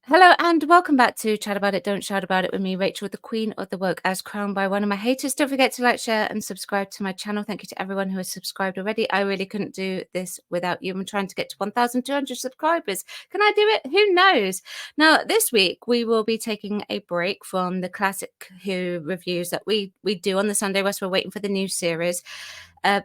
Hello and welcome back to Chat About It, Don't Shout About It with me, Rachel, the Queen of the Woke, as crowned by one of my haters. Don't forget to like, share, and subscribe to my channel. Thank you to everyone who has subscribed already. I really couldn't do this without you. I'm trying to get to 1,200 subscribers. Can I do it? Who knows? Now, this week we will be taking a break from the classic Who reviews that we do on the Sunday whilst we're waiting for the new series,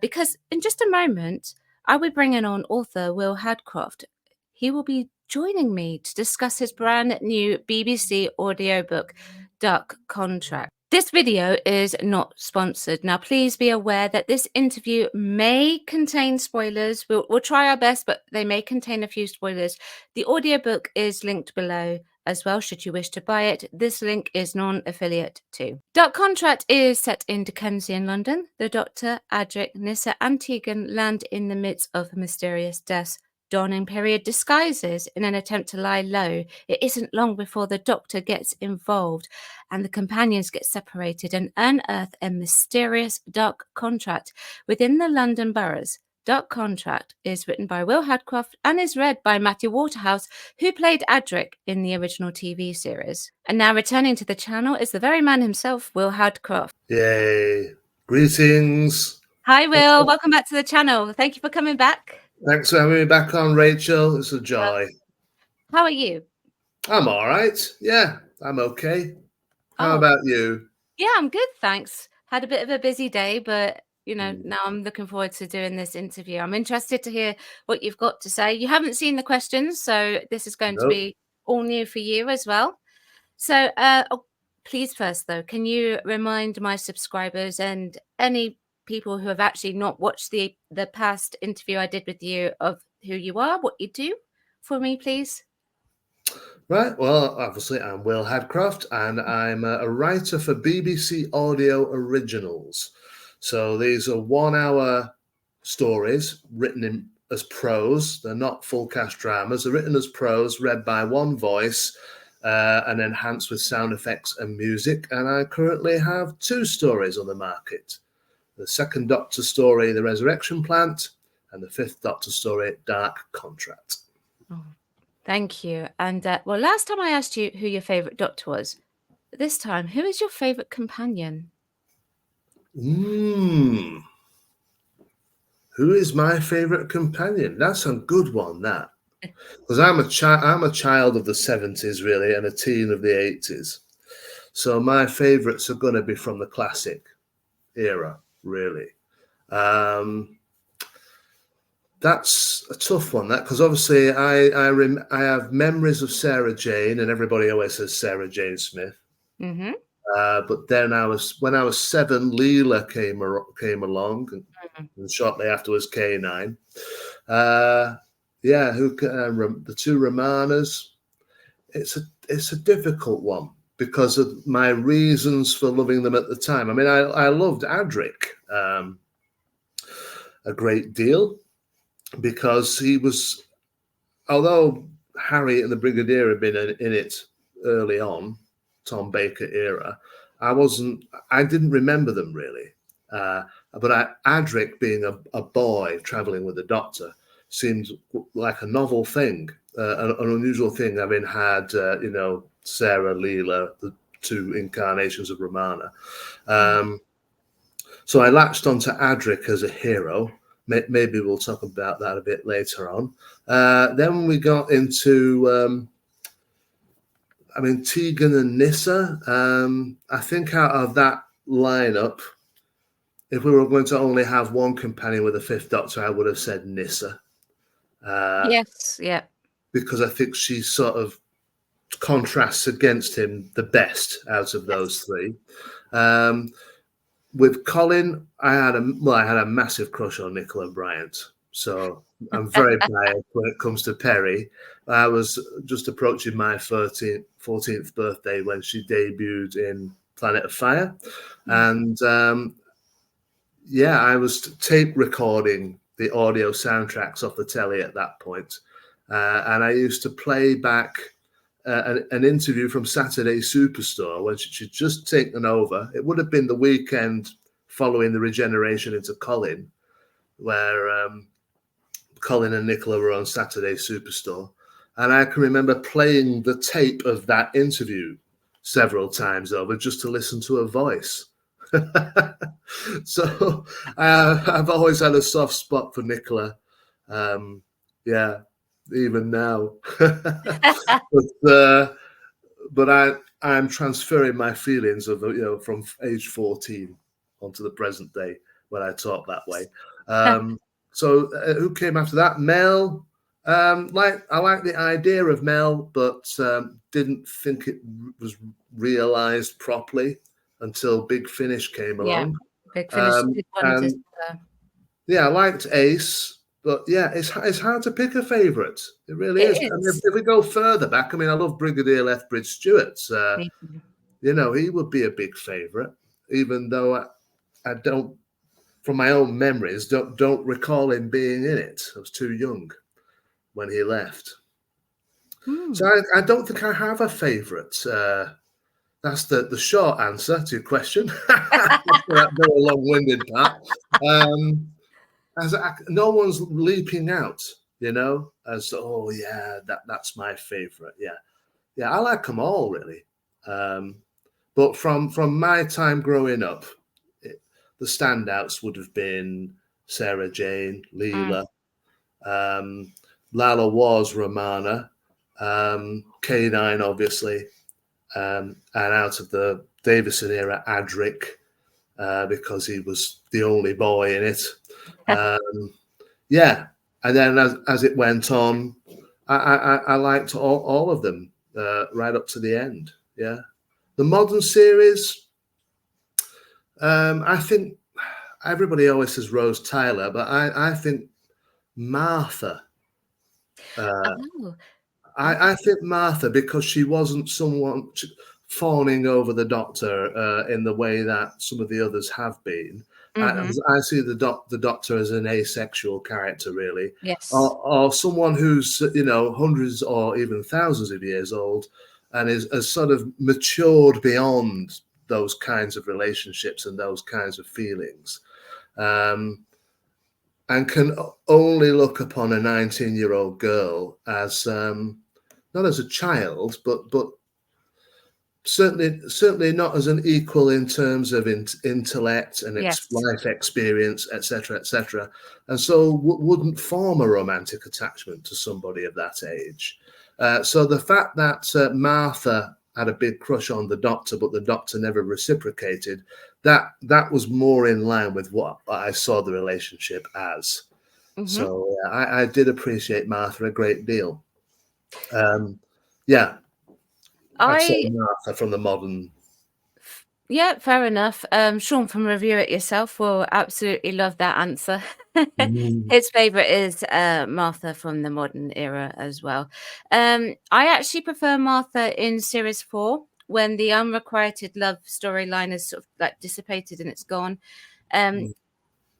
because in just a moment I'll be bringing on author Will Hadcroft. He will be joining me to discuss his brand new BBC audiobook, Duck Contract. This video is not sponsored. Now, please be aware that this interview may contain spoilers. We'll try our best, but they may contain a few spoilers. The audiobook is linked below as well, should you wish to buy it. This link is non-affiliate too. Duck Contract is set in Dickensian London. The Doctor, Adric, Nyssa, and Tegan land in the midst of mysterious deaths. Dawning period disguises in an attempt to lie low. It isn't long before the Doctor gets involved and the companions get separated and unearth a mysterious dark contract within the London boroughs. Dark Contract is written by Will Hadcroft and is read by Matthew Waterhouse, who played Adric in the original TV series. And now returning to the channel is the very man himself, Will Hadcroft. Yay. Greetings. Hi, Will. Welcome back to the channel. Thank you for coming back. Thanks for having me back on, Rachel. It's a joy. How are you? I'm all right. Yeah, I'm okay. How about you? Yeah, I'm good, thanks. Had a bit of a busy day, but now I'm looking forward to doing this interview. I'm interested to hear what you've got to say. You haven't seen the questions, so this is going to be all new for you as well. So please first, though, can you remind my subscribers and any people who have actually not watched the past interview I did with you of who you are, what you do for me, please? Right. Well, obviously, I'm Will Hadcroft, and I'm a writer for BBC Audio Originals. So these are 1 hour stories written as prose. They're not full cast dramas. They're written as prose, read by one voice, and enhanced with sound effects and music. And I currently have 2 stories on the market. The second Doctor story, The Resurrection Plant, and the 5th Doctor story, Dark Contract. Oh, thank you. And well, last time I asked you who your favourite Doctor was. This time, who is your favourite companion? Who is my favourite companion? That's a good one, that. Because I'm a child of the 70s, really, and a teen of the 80s. So my favourites are going to be from the classic era, really. That's a tough one, that, because obviously I have memories of Sarah Jane, and everybody always says Sarah Jane Smith. Mm-hmm. But then when I was 7, Leela came along, and shortly afterwards K9. The 2 Romanas. It's a difficult one because of my reasons for loving them at the time. I mean, I loved Adric a great deal because he was, although Harry and the Brigadier had been in it early on, Tom Baker era, I didn't remember them really. But Adric, being a boy traveling with the Doctor, seemed like a novel thing, an unusual thing, having had, Sarah, Leela, the 2 incarnations of Romana. So I latched onto Adric as a hero. Maybe we'll talk about that a bit later on. Then we got into, Tegan and Nyssa. I think out of that lineup, if we were going to only have one companion with the 5th Doctor, I would have said Nyssa. Yes, yeah. Because I think she sort of contrasts against him the best out of those 3. With Colin, I had a massive crush on Nicola Bryant. So I'm very biased when it comes to Perry. I was just approaching my 14th birthday when she debuted in Planet of Fire. And I was tape recording the audio soundtracks off the telly at that point. And I used to play back an interview from Saturday Superstore when she'd just taken over. It would have been the weekend following the regeneration into Colin, where Colin and Nicola were on Saturday Superstore. And I can remember playing the tape of that interview several times over just to listen to her voice. So I've always had a soft spot for Nicola. Yeah, even now. But I'm transferring my feelings of from age 14 onto the present day when I talk that way. So who came after that? Mel. I like the idea of Mel, but didn't think it was realised properly until Big Finish came Yeah, along. Big Finish did wonders. And yeah, I liked Ace, but yeah, it's hard to pick a favourite. It really is. It And is. if we go further back, I mean, I love Brigadier Lethbridge Stewart. He would be a big favourite, even though I don't, from my own memories, don't recall him being in it. I was too young when he left. So I don't think I have a favourite. That's the short answer to your question. After that very long-winded part. No one's leaping out, as oh yeah, that's my favorite. Yeah, I like them all really. But from my time growing up, the standouts would have been Sarah Jane, Leela, Lala was Romana, K9 obviously, and out of the Davison era, Adric, because he was the only boy in it. Yeah, and then as it went on, I liked all of them right up to the end. Yeah, the modern series, I think everybody always says Rose Tyler, but I think Martha. I think Martha, because she wasn't someone fawning over the Doctor in the way that some of the others have been. I see the Doctor as an asexual character, really. Yes. Or someone who's, hundreds or even thousands of years old and has sort of matured beyond those kinds of relationships and those kinds of feelings. And can only look upon a 19-year-old girl as not as a child, but certainly not as an equal in terms of intellect and life experience, etc., etc. And so wouldn't form a romantic attachment to somebody of that age. So the fact that Martha had a big crush on the Doctor, but the Doctor never reciprocated, that was more in line with what I saw the relationship as. So I did appreciate Martha a great deal. Yeah, I'd say Martha from the modern. Yeah, fair enough. Sean from Review It Yourself will absolutely love that answer. His favourite is Martha from the modern era as well. I actually prefer Martha in series 4 when the unrequited love storyline is sort of like dissipated and it's gone. But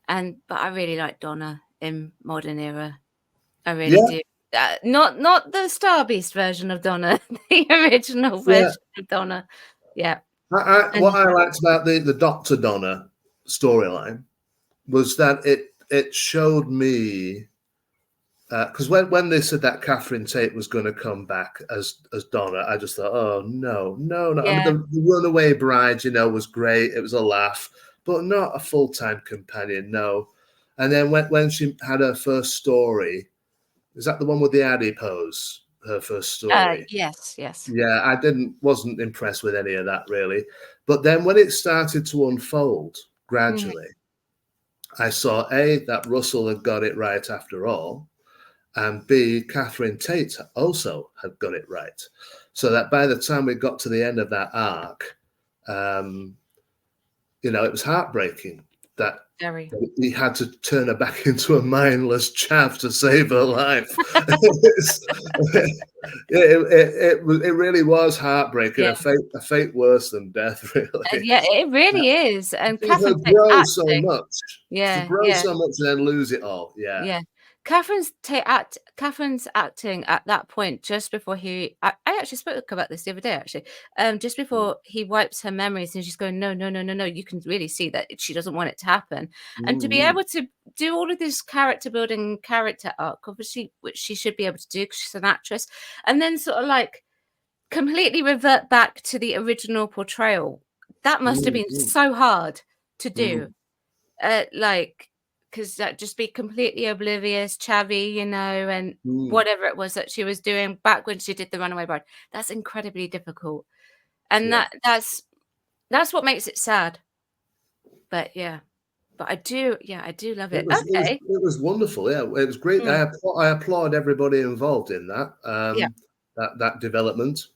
I really like Donna in modern era. I really do. Not the Star Beast version of Donna, the original version of Donna. Yeah. What I liked about the Dr. Donna storyline was that it showed me, because when they said that Catherine Tate was going to come back as Donna, I just thought, oh no. Yeah. I mean, the Runaway Bride, was great. It was a laugh, but not a full-time companion. No. And then when she had her first story, is that the one with the adipose? Her first story. Yes. Yeah, I wasn't impressed with any of that really. But then when it started to unfold gradually, I saw A, that Russell had got it right after all, and B, Catherine Tate also had got it right. So that by the time we got to the end of that arc, it was heartbreaking that he had to turn her back into a mindless chav to save her life. It really was heartbreaking. A fate worse than death, really. Yeah, it really is. And Catherine Catherine Tate grow so much. Yeah, to grow so much and then lose it all. Yeah. Catherine's acting at that point just before I actually spoke about this the other day actually. Just before he wipes her memories and she's going, no, no, no, no, no. You can really see that she doesn't want it to happen. And to be Mm-hmm. able to do all of this character building, character arc, obviously, which she should be able to do because she's an actress, and then sort of like completely revert back to the original portrayal. That must have been Mm-hmm. so hard to do. Mm-hmm. Like, because that just be completely oblivious, chavvy, and Mm. whatever it was that she was doing back when she did the Runaway Bride. That's incredibly difficult, and Yeah. that's what makes it sad. But yeah, but I do love It it. was it was Okay, it was wonderful. Yeah, it was great. mm, I applaud everybody involved in that yeah, that development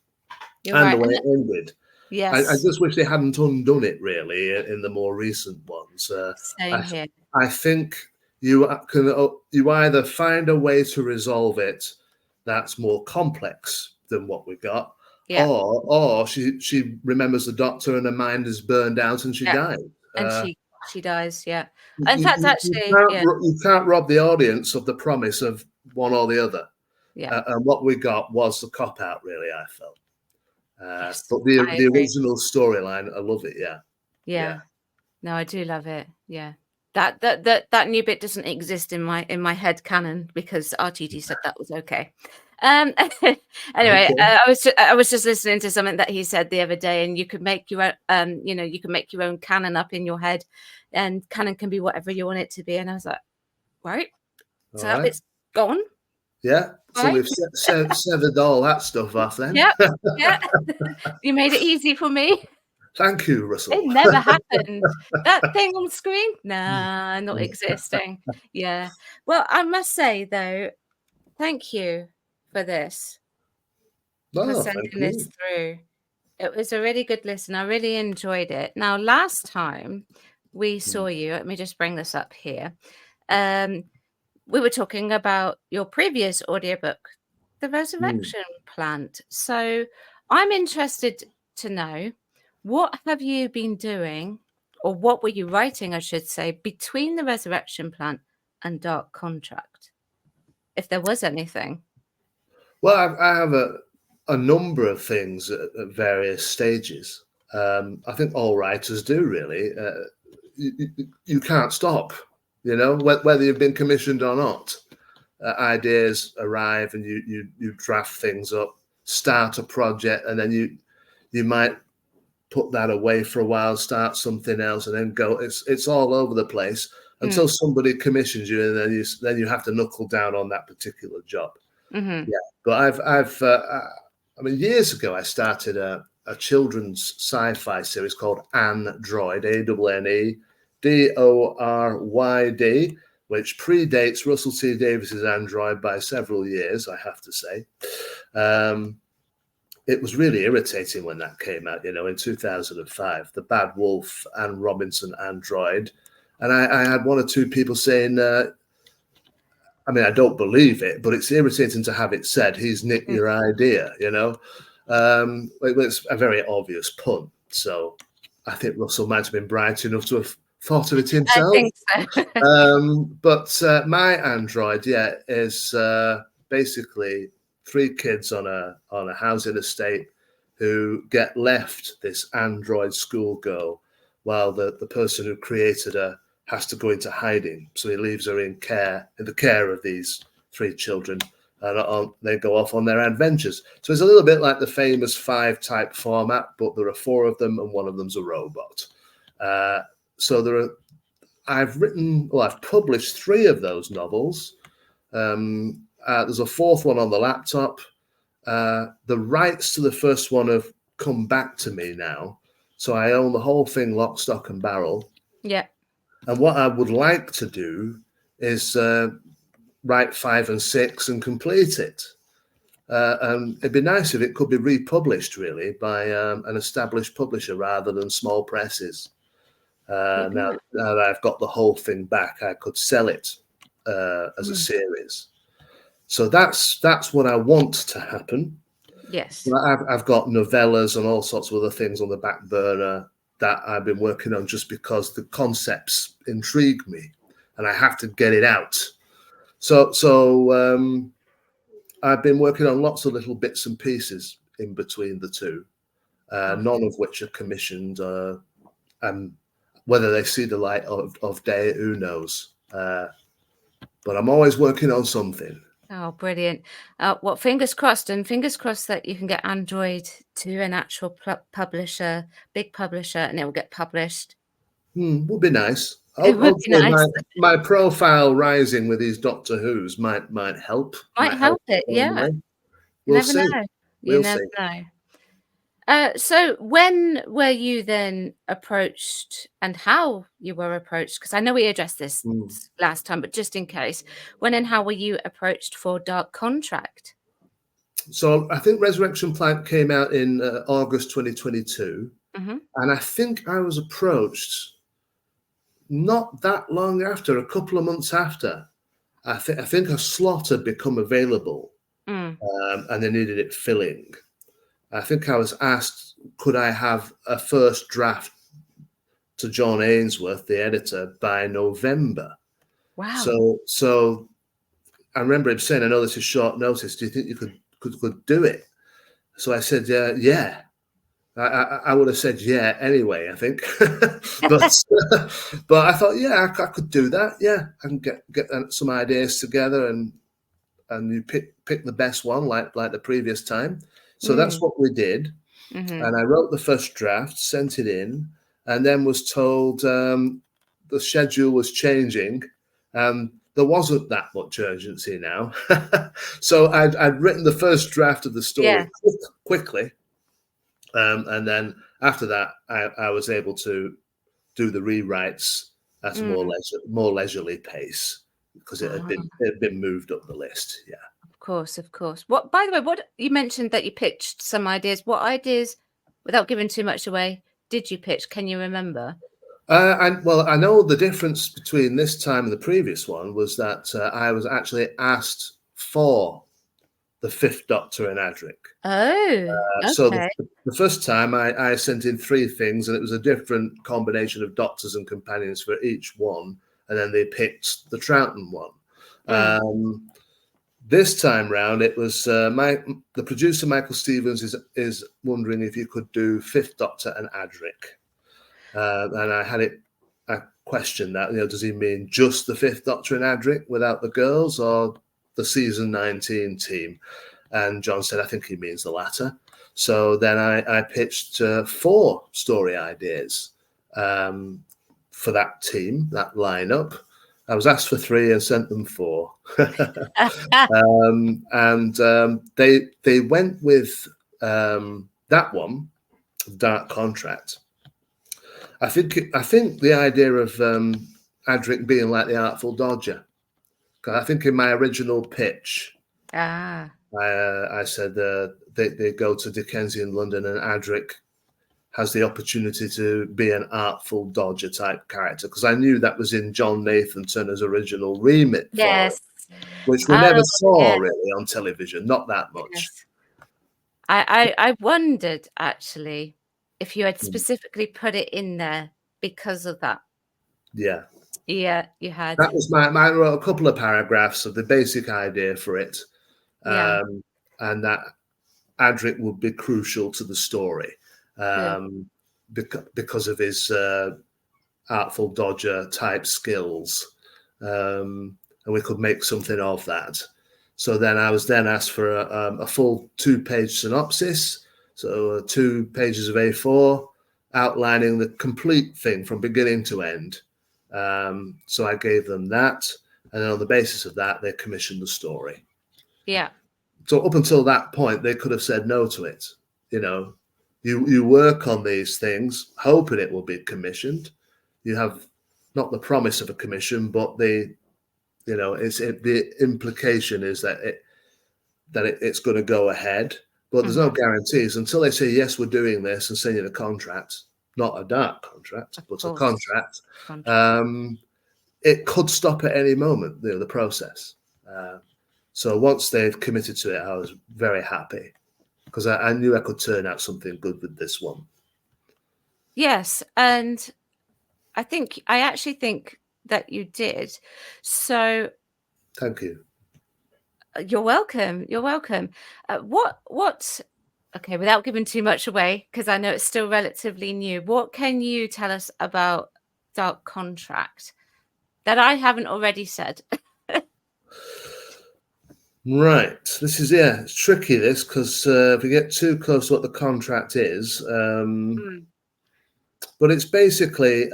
you're and the right, way and it ended. I yes, just wish they hadn't undone it really in the more recent ones. same I here. I think you either find a way to resolve it that's more complex than what we got, Yeah, or she remembers the doctor and her mind is burned out and she yeah, died. and Uh, she dies. Yeah, in you, fact, you, you actually, can't yeah, you can't rob the audience of the promise of one or the other. yeah, And what we got was the cop out, really. I felt, yes, but I the agree. original storyline, I love it. Yeah, yeah. Yeah. No, I do love it. Yeah. That new bit doesn't exist in my head canon because RTD said that was okay. Um, anyway, Okay. I was just listening to something that he said the other day, and you could make your own, you can make your own canon up in your head, and canon can be whatever you want it to be. And I was like, right, All so that right. bit's gone, Yeah. So right? we've severed all that stuff off then. Yeah, yeah. You made it easy for me. Thank you, Russell. It never happened. That thing on screen? Nah, not existing. Yeah. Well, I must say though, thank you for this, for Oh, thank sending this you. through. It was a really good listen. I really enjoyed it. Now, last time we saw Mm, you, let me just bring this up here. Um, we were talking about your previous audiobook, The mm. Resurrection Plant. So I'm interested to know, what have you been doing, or what were you writing, I should say, between The Resurrection Plant and Dark Contract, if there was anything? Well, I have a number of things at various stages. I think all writers do really. You can't stop, whether you've been commissioned or not. Ideas arrive and you draft things up, start a project, and then you might put that away for a while, start something else, and then go. It's all over the place Mm, until somebody commissions you, and then you have to knuckle down on that particular job. mm-hmm. Yeah, but I mean, years ago I started a children's sci-fi series called Android, Android, which predates Russell T Davies's Android by several years, I have to say. It was really irritating when that came out, in 2005, the Bad Wolf and Robinson Android. And I had one or two people saying, I mean, I don't believe it, but it's irritating to have it said, he's nicked Mm, your idea, It was a very obvious pun. So I think Russell might have been bright enough to have thought of it I himself. think so. But my Android, yeah, is basically three kids on a housing estate who get left this Android schoolgirl while the person who created her has to go into hiding. So he leaves her in the care of these three children, and they go off on their adventures. So it's a little bit like the famous 5 type format, but there are 4 of them and one of them's a robot. So I've published 3 of those novels. There's a 4th one on the laptop. The rights to the first one have come back to me now, so I own the whole thing, lock, stock, and barrel. Yeah. And what I would like to do is write 5 and 6 and complete it. And it'd be nice if it could be republished, really, by an established publisher rather than small presses. Yeah. Now that I've got the whole thing back, I could sell it as a Mm, series. So that's what I want to happen. yes. I've got novellas and all sorts of other things on the back burner that I've been working on just because the concepts intrigue me and I have to get it out. So I've been working on lots of little bits and pieces in between the two, Oh, none of which are commissioned, and whether they see the light of day, who knows? But I'm always working on something. oh, brilliant. Well, fingers crossed, and fingers crossed that you can get Android to an actual publisher, big publisher, and it will get published. Would be nice. It would be Hopefully, nice. my profile rising with these Doctor Who's might help. Might help it, along the yeah. way. You We'll never see. know. You We'll never see. know. So when were you then approached and how you were approached? Because I know we addressed this Mm. last time, but just in case, when and how were you approached for Dark Contract? So I think Resurrection Planet came out in August 2022, Hmm. and I think I was approached not that long after, a couple of months after. I think a slot had become available, Mm. and they needed it filling. I think I was asked, could I have a first draft to John Ainsworth, the editor, by November? Wow. So I remember him saying, "I know this is short notice. Do you think you could do it?" So I said, "Yeah." I would have said yeah anyway, I think, but but I thought, yeah, I could do that. Yeah, I can get some ideas together, and you pick the best one, like the previous time. So that's Mm. what we did, Hmm. and I wrote the first draft, sent it in, and then was told the schedule was changing. There wasn't that much urgency now, so I'd written the first draft of the story Yeah. quickly. And then after that, I was able to do the rewrites at a Mm. more leisurely pace because it Ah, had been moved up the list. Yeah. of course, of course. What, by the way, what you mentioned that you pitched some ideas. What ideas, without giving too much away, did you pitch? Can you remember? And well, I know the difference between this time and the previous one was that I was actually asked for the Fifth Doctor and Adric. Oh, So okay. the first time I sent in three things, and it was a different combination of doctors and companions for each one, and then they picked the Troughton one. Mm. This time round, it was the producer Michael Stevens is wondering if you could do Fifth Doctor and Adric, and I questioned that. Does he mean just the Fifth Doctor and Adric without the girls, or the season 19 team? And John said, I think he means the latter. So then I pitched 4 story ideas for that team, that lineup. I was asked for 3 and sent them 4. They went with that one, Dark Contract. I think the idea of Adric being like the Artful Dodger. I think in my original pitch, Ah, I said they go to Dickensian London, and Adric has the opportunity to be an artful dodger type character, because I knew that was in John Nathan Turner's original remit for it, yes. which we never Oh, saw yes, really on television, not that much. yes. I wondered actually if you had Mm. specifically put it in there because of that. Yeah, Yeah, you had. that was I wrote a couple of paragraphs of the basic idea for it, Yeah, and that Adric would be crucial to the story, good. because of his artful dodger type skills, and we could make something of that. So then I was then asked for a full 2-page synopsis, so 2 pages of A4 outlining the complete thing from beginning to end. So I gave them that, and then on the basis of that, they commissioned the story. Yeah. So up until that point, they could have said no to it. You work on these things, hoping it will be commissioned. You have not the promise of a commission, but the implication is that it's going to go ahead. But there's no Mhm. guarantees until they say yes, we're doing this, and send you the contract, not a dark contract, Of but a course. contract. Contract. Um, it could stop at any moment, the process. So once they've committed to it, I was very happy, because I knew I could turn out something good with this one. Yes, and I actually think that you did. So Thank you. You're welcome. You're welcome. What? Okay, without giving too much away, because I know it's still relatively new. What can you tell us about Dark Contract that I haven't already said? Right. This is, yeah, it's tricky, this, because if we get too close to what the contract is, but it's basically,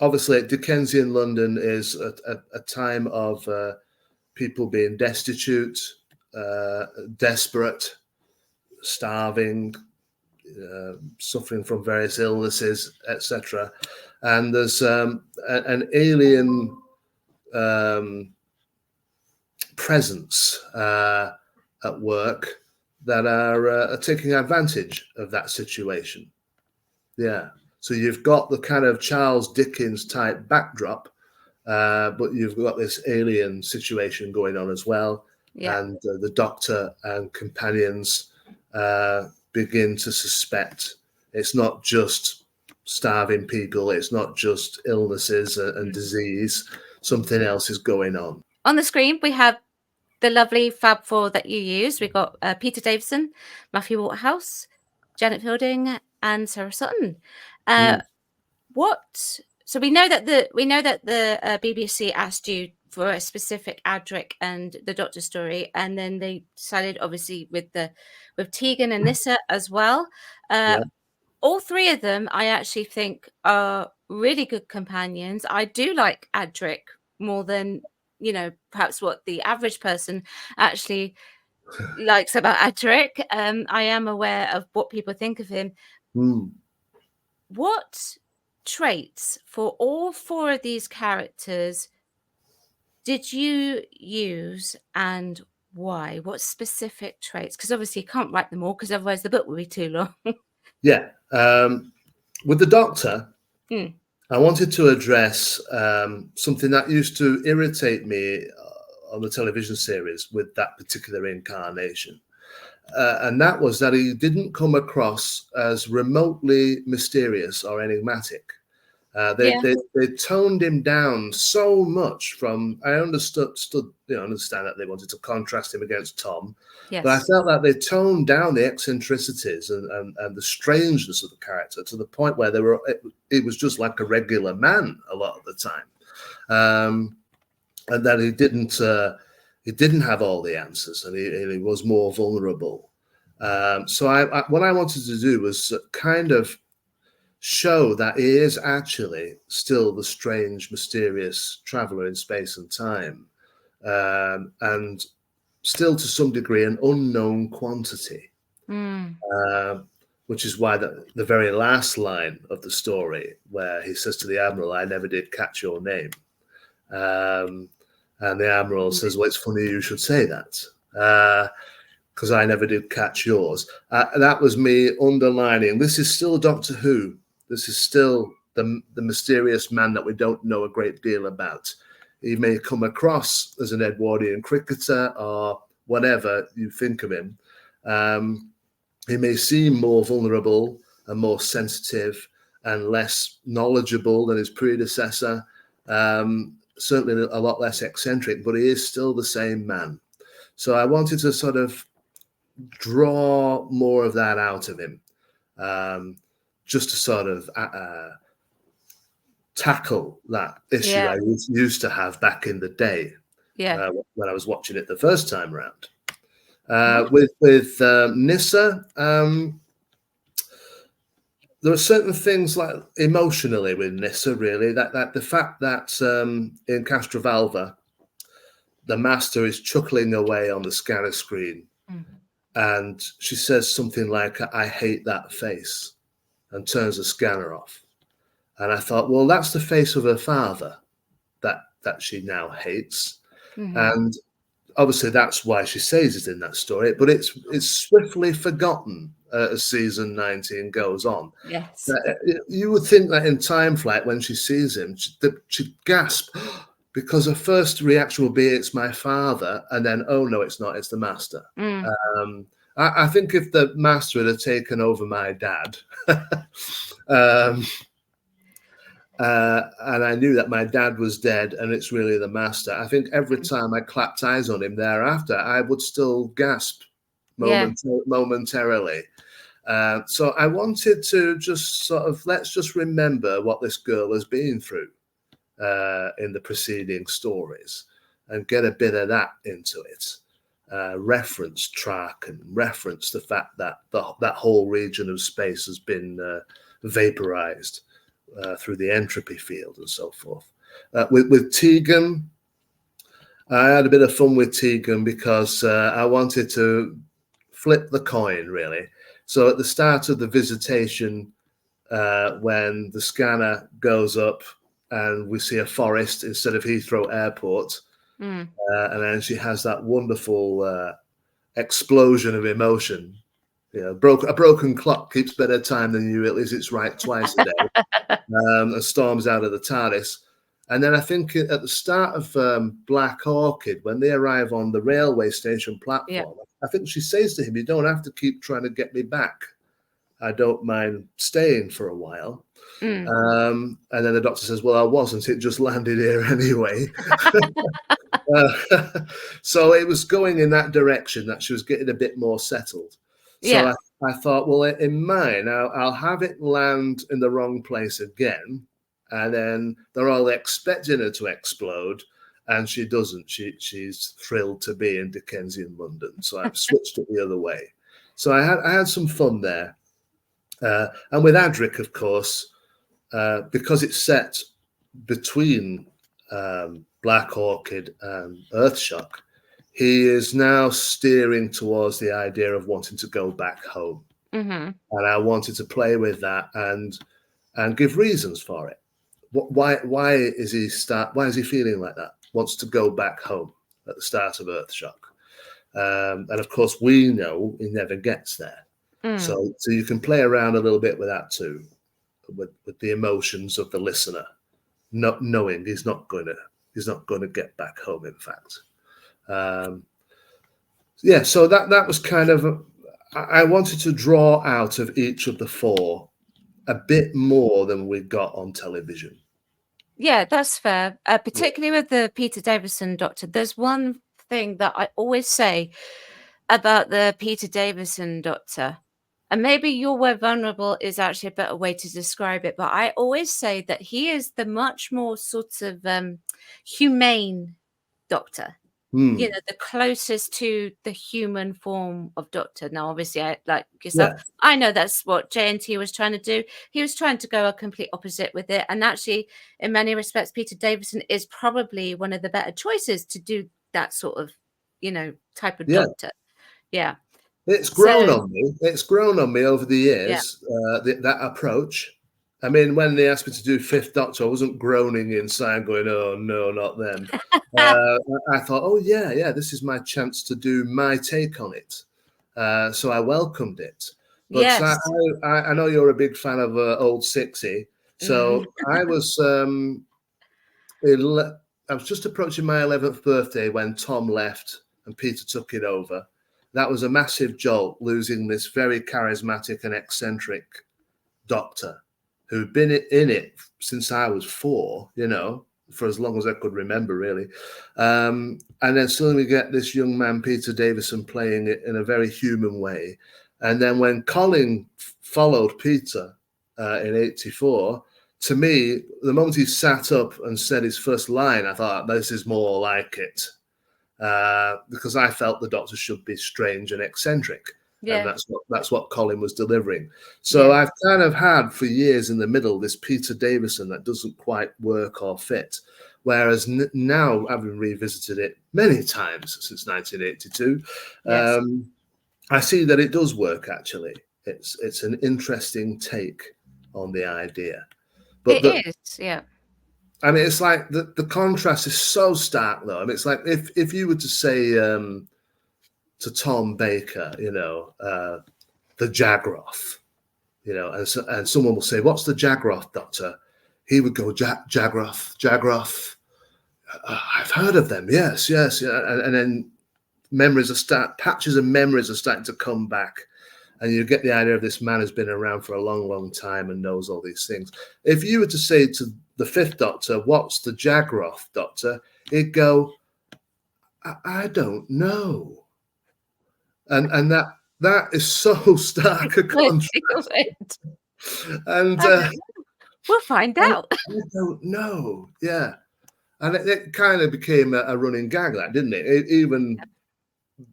obviously, Dickensian London is a time of people being destitute, desperate, starving, suffering from various illnesses, etc. And there's an alien presence at work that are taking advantage of that situation. Yeah. So you've got the kind of Charles Dickens type backdrop, but you've got this alien situation going on as well. Yeah. And the Doctor and companions begin to suspect it's not just starving people, it's not just illnesses and disease, something else is going on. On the screen, we have the lovely Fab Four that you use. We've got Peter Davison, Matthew Waterhouse, Janet Fielding, and Sarah Sutton. What? So we know that the BBC asked you for a specific Adric and the Doctor story, and then they decided, obviously, with Tegan and Nyssa as well. All three of them, I actually think, are really good companions. I do like Adric more than, perhaps what the average person actually likes about Adric. I am aware of what people think of him. What traits for all four of these characters did you use, and why? What specific traits? Because obviously you can't write them all, because otherwise the book would be too long. Yeah. With the Doctor, I wanted to address something that used to irritate me on the television series with that particular incarnation. And that was that he didn't come across as remotely mysterious or enigmatic. They toned him down so much from, I understand that they wanted to contrast him against Tom, but I felt that they toned down the eccentricities and the strangeness of the character to the point where it was just like a regular man a lot of the time. And that he didn't have all the answers, and he was more vulnerable. So what I wanted to do was kind of show that he is actually still the strange, mysterious traveler in space and time, and still to some degree an unknown quantity, which is why the very last line of the story, where he says to the Admiral, "I never did catch your name," and the Admiral says, "Well, it's funny you should say that, because I never did catch yours." That was me underlining, this is still Doctor Who. This is still the mysterious man that we don't know a great deal about. He may come across as an Edwardian cricketer or whatever you think of him. He may seem more vulnerable and more sensitive and less knowledgeable than his predecessor. Certainly a lot less eccentric, but he is still the same man. So I wanted to sort of draw more of that out of him, just to sort of tackle that issue I used to have back in the day, when I was watching it the first time around. With Nyssa, there are certain things, like emotionally with Nyssa, really, that the fact that in Castrovalva, the Master is chuckling away on the scanner screen, and she says something like, "I hate that face," and turns the scanner off. And I thought, well, that's the face of her father that she now hates. And obviously that's why she says it in that story, but it's swiftly forgotten as season 19 goes on. Yes. You would think that in Time Flight, when she sees him, she'd gasp, because her first reaction would be, "It's my father," and then, "Oh no, it's not, it's the Master." I think if the Master had taken over my dad, And I knew that my dad was dead, and it's really the master. I think every time I clapped eyes on him thereafter, I would still gasp Yeah. momentarily. So I wanted to just sort of, let's just remember what this girl has been through in the preceding stories and get a bit of that into it. Reference track and reference the fact that that whole region of space has been vaporized through the entropy field and so forth. With Tegan, I had a bit of fun with Tegan because I wanted to flip the coin, really. So at the start of the visitation, when the scanner goes up and we see a forest instead of Heathrow Airport, and then she has that wonderful explosion of emotion. You know, a broken clock keeps better time than you. At least it's right twice a day. And storms out of the TARDIS. And then I think at the start of Black Orchid, when they arrive on the railway station platform, I think she says to him, "You don't have to keep trying to get me back. I don't mind staying for a while." And then the Doctor says, "Well, I wasn't. It just landed here anyway." So it was going in that direction, that she was getting a bit more settled. So I thought, well, in mine, I'll have it land in the wrong place again. And then they're all expecting her to explode. And she doesn't. She's thrilled to be in Dickensian London. So I've switched it the other way. So I had some fun there. And with Adric, of course, because it's set between Black Orchid and Earthshock, he is now steering towards the idea of wanting to go back home. And I wanted to play with that and give reasons for it. Why is he feeling like that? Wants to go back home at the start of Earthshock. And of course, we know he never gets there. So you can play around a little bit with that too, with the emotions of the listener, not knowing he's not going to get back home. In fact, so that was kind of I wanted to draw out of each of the four a bit more than we got on television. Yeah, that's fair. Particularly with the Peter Davison Doctor. There's one thing that I always say about the Peter Davison Doctor, and maybe your word vulnerable is actually a better way to describe it, but I always say that he is the much more sort of humane Doctor. You know, the closest to the human form of Doctor. Now, obviously, like yourself, I know that's what JNT was trying to do. He was trying to go a complete opposite with it. And actually, in many respects, Peter Davison is probably one of the better choices to do that sort of, type of Doctor. Yeah. It's grown on me. It's grown on me over the years, that approach. I mean, when they asked me to do Fifth Doctor, I wasn't groaning inside going, "Oh, no, not them." I thought, oh, yeah, this is my chance to do my take on it. So I welcomed it. But I know you're a big fan of Old Sixie. So I was just approaching my 11th birthday when Tom left and Peter took it over. That was a massive jolt, losing this very charismatic and eccentric Doctor who'd been in it since I was 4, for as long as I could remember, really. And then suddenly we get this young man, Peter Davison, playing it in a very human way. And then when Colin followed Peter in 84, to me, the moment he sat up and said his first line, I thought, this is more like it. Because I felt the Doctor should be strange and eccentric. And that's what Colin was delivering. So I've kind of had for years in the middle this Peter Davison that doesn't quite work or fit. Whereas now, having revisited it many times since 1982, I see that it does work, actually. It's an interesting take on the idea. But it is, yeah. I mean, it's like the contrast is so stark, though. I mean, it's like if you were to say to Tom Baker, the Jagroth, and someone will say, "What's the Jagroth, Doctor?" He would go, Jagroth. I've heard of them, yes. And then patches of memories are starting to come back. and you get the idea of this man who's been around for a long, long time and knows all these things. If you were to say to the Fifth Doctor, "What's the Hadcroft, Doctor?" he'd go, I don't know. And that is so stark a contrast. And we'll find out. I don't know. Yeah. And it kind of became a running gag, that, didn't it? Even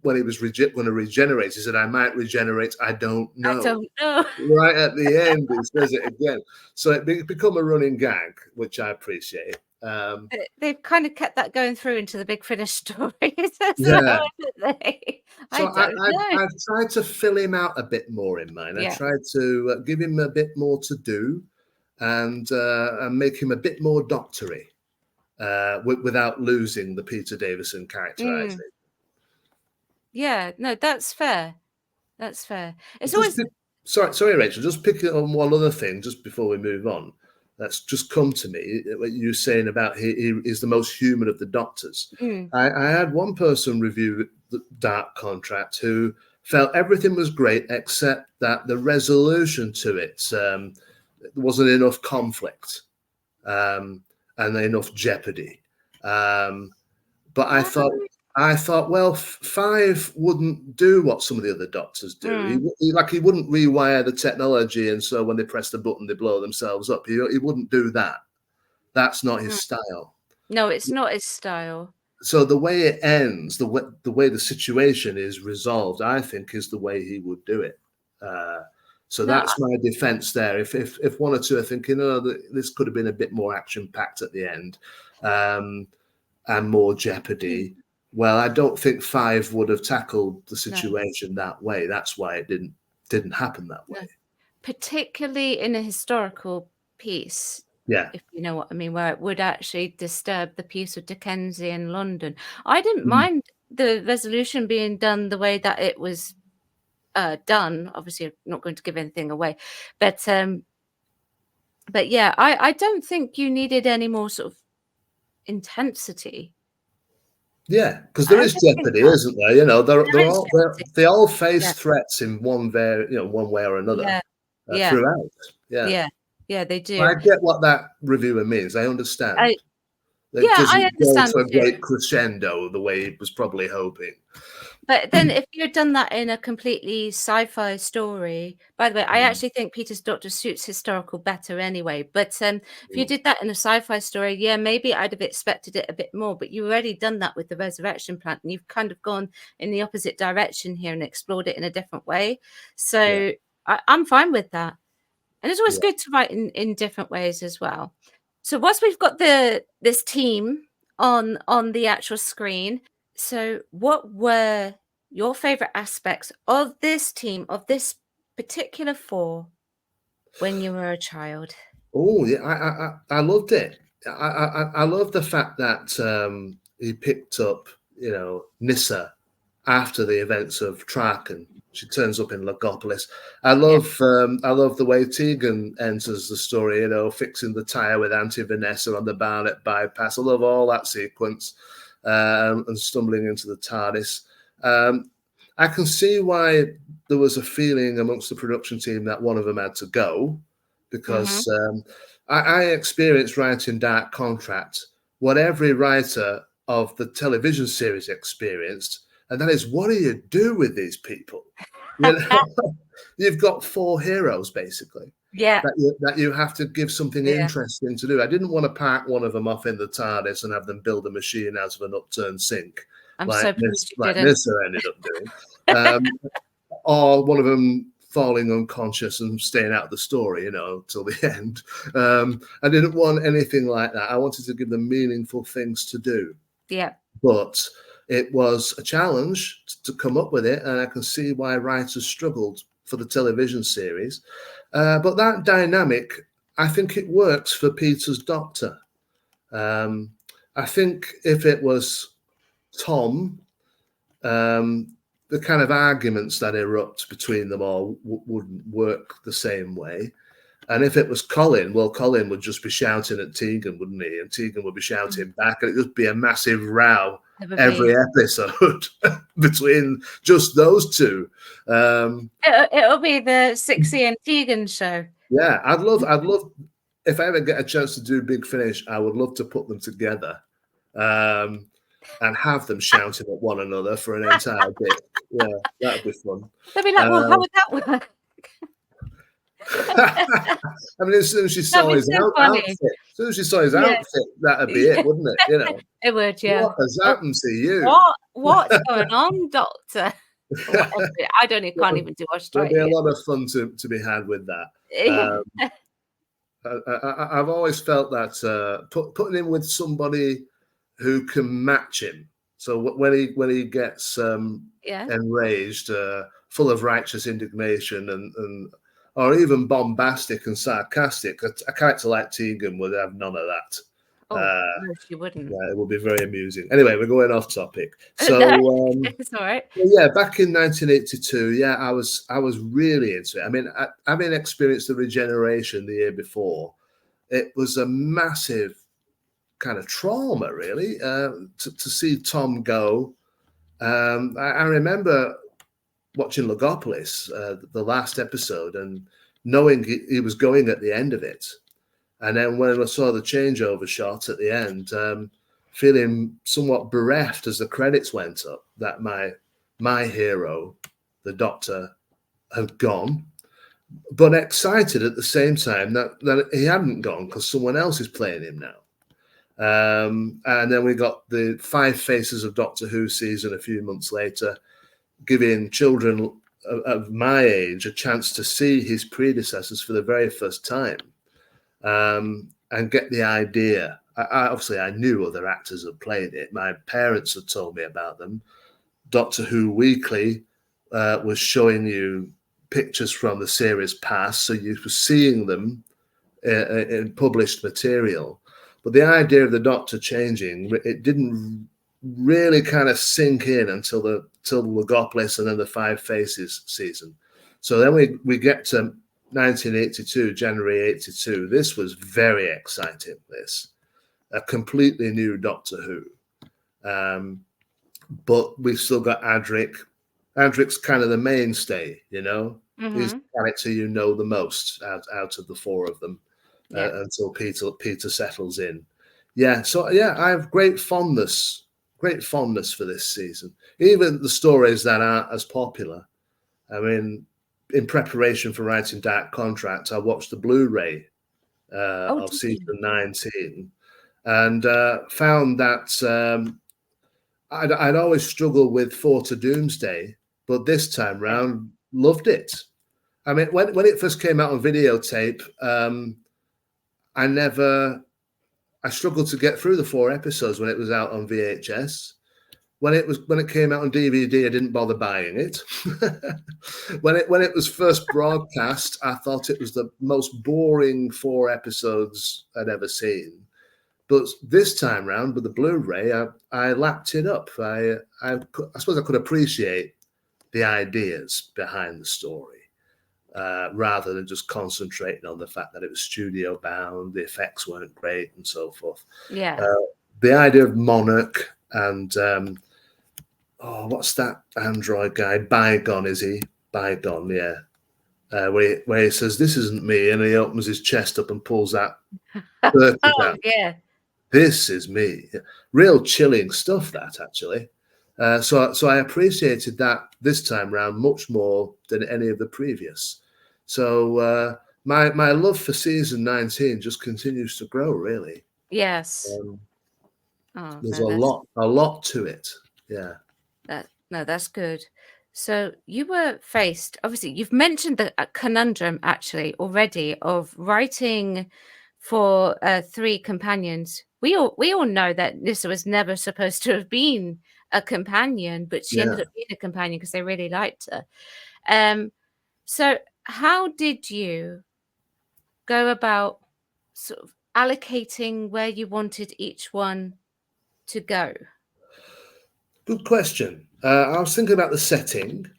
when he was going to regenerate, he said, "I might regenerate. I don't know." I don't know. Right at the end, he says it again. So it become a running gag, which I appreciate. They've kind of kept that going through into the Big Finish stories as Yeah. well, haven't they? So I've tried to fill him out a bit more in mine. Yeah. I tried to give him a bit more to do, and make him a bit more doctory, without losing the Peter Davison characterizing. Yeah, no, that's fair. That's fair. It's Just always sorry, Rachel. Just picking on one other thing, just before we move on. That's just come to me. What you were saying about he is the most human of the Doctors. I had one person review the Dark Contract who felt everything was great except that the resolution to it, there wasn't enough conflict, and enough jeopardy. But I thought, well, 5 wouldn't do what some of the other Doctors do. He wouldn't rewire the technology, and so when they press the button, they blow themselves up. He wouldn't do that. That's not his style. No, it's not his style. So the way it ends, the way the situation is resolved, I think, is the way he would do it. So that's my defense there. If one or two are thinking, "Oh, this could have been a bit more action-packed at the end, and more jeopardy," well, I don't think 5 would have tackled the situation that way. That's why it didn't happen that way. Particularly in a historical piece. Yeah. If you know what I mean, where it would actually disturb the peace of Dickensian in London. I didn't mind the resolution being done the way that it was done. Obviously, I'm not going to give anything away, but yeah, I don't think you needed any more sort of intensity. Yeah, because there is jeopardy, isn't there? You know, they all face threats in one way or another, throughout. Yeah, they do. I get what that reviewer means. I understand. It I doesn't go understand to a great crescendo the way he was probably hoping. But then if you'd done that in a completely sci-fi story, by the way, I actually think Peter's Doctor suits historical better anyway. But if you did that in a sci-fi story, yeah, maybe I'd have expected it a bit more. But you've already done that with the resurrection plant, and you've kind of gone in the opposite direction here and explored it in a different way. So I'm fine with that. And it's always good to write in different ways as well. So once we've got this team on the actual screen, so what were your favorite aspects of this team, of this particular 4, when you were a child? Oh yeah, I loved it. I love the fact that he picked up, Nyssa after the events of Traken. She turns up in Logopolis. I love the way Tegan enters the story, fixing the tire with Auntie Vanessa on the Barnet bypass. I love all that sequence, and stumbling into the TARDIS. I can see why there was a feeling amongst the production team that one of them had to go, because I experienced writing Dark Contract what every writer of the television series experienced, and that is, what do you do with these people? You've got 4 heroes basically. That you have to give something interesting to do. I didn't want to park one of them off in the TARDIS and have them build a machine out of an upturned sink, like Nyssa ended up doing, or one of them falling unconscious and staying out of the story, till the end. I didn't want anything like that. I wanted to give them meaningful things to do. Yeah. But it was a challenge to come up with it, and I can see why writers struggled for the television series. But that dynamic, I think it works for Peter's Doctor. I think if it was Tom, the kind of arguments that erupt between them all wouldn't work the same way. And if it was Colin, well, Colin would just be shouting at Tegan, wouldn't he? And Tegan would be shouting back, and it'd just be a massive row every episode between just those two. It'll be the Sixie and Tegan show. Yeah, I'd love if I ever get a chance to do Big Finish, I would love to put them together and have them shouting at one another for an entire bit. Yeah, that'd be fun. They'll be like, well, how would that work? I mean, as soon as she saw his outfit, that'd be it, wouldn't it? You know, it would. Yeah. What has happened to you? What's going on, Doctor? I can't even do Australia. There'll be a lot of fun to be had with that. I've always felt that putting him with somebody who can match him. So when he gets enraged, full of righteous indignation, and or even bombastic and sarcastic, a character like Tegan would have none of that. No, she wouldn't. Yeah, it would be very amusing. Anyway, we're going off topic. So it's all right. Yeah, back in 1982, yeah, I was really into it. I mean, having experienced the regeneration the year before, it was a massive kind of trauma, really, to see Tom go. I remember watching Logopolis, the last episode, and knowing he was going at the end of it. And then when I saw the changeover shot at the end, feeling somewhat bereft as the credits went up that my hero, the Doctor, had gone, but excited at the same time that he hadn't gone because someone else is playing him now. And then we got the 5 Faces of Doctor Who season a few months later, giving children of my age a chance to see his predecessors for the very first time. And get the idea. Obviously, I knew other actors had played it. My parents had told me about them. Doctor Who Weekly was showing you pictures from the series past, so you were seeing them in published material. But the idea of the Doctor changing, it didn't really kind of sink in until the Logopolis and then the 5 Faces season. So then we get to 1982, January 82. This was very exciting. A completely new Doctor Who, but we've still got Adric. Adric's kind of the mainstay, you know. He's the character you know the most out of the 4 of them, until Peter settles in. Yeah, so yeah, I have great fondness for this season. Even the stories that aren't as popular. I mean, in preparation for writing Dark Contract, I watched the Blu-ray of season 19 and found that I'd always struggled with 4 to Doomsday, but this time round, loved it. I mean, when it first came out on videotape, I struggled to get through the 4 episodes when it was out on VHS. When it came out on DVD, I didn't bother buying it. when it was first broadcast, I thought it was the most boring 4 episodes I'd ever seen. But this time round with the Blu-ray, I lapped it up. I suppose I could appreciate the ideas behind the story rather than just concentrating on the fact that it was studio bound, the effects weren't great, and so forth. Yeah. The idea of Monarch and what's that android guy? Bygone, is he? Bygone, yeah. Where he says, "This isn't me," and he opens his chest up and pulls that. Yeah. This is me. Real chilling stuff, that actually. So I appreciated that this time round much more than any of the previous. So my love for season 19 just continues to grow, really. Yes. There's a lot to it. Yeah. That's good. So you were faced, obviously, you've mentioned the conundrum actually already of writing for 3 companions. We all know that Nyssa was never supposed to have been a companion, but she ended up being a companion because they really liked her. So how did you go about sort of allocating where you wanted each one to go? Good question. I was thinking about the setting.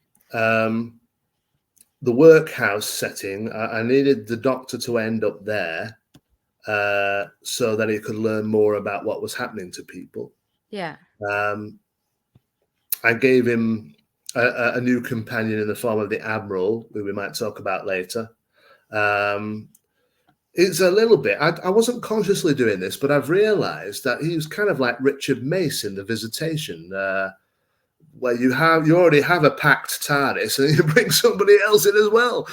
the workhouse setting, I needed the Doctor to end up there so that he could learn more about what was happening to people. Yeah. I gave him a new companion in the form of the Admiral, who we might talk about later. It's a little bit, I wasn't consciously doing this, but I've realized that he was kind of like Richard Mace in The Visitation, where you already have a packed TARDIS and you bring somebody else in as well.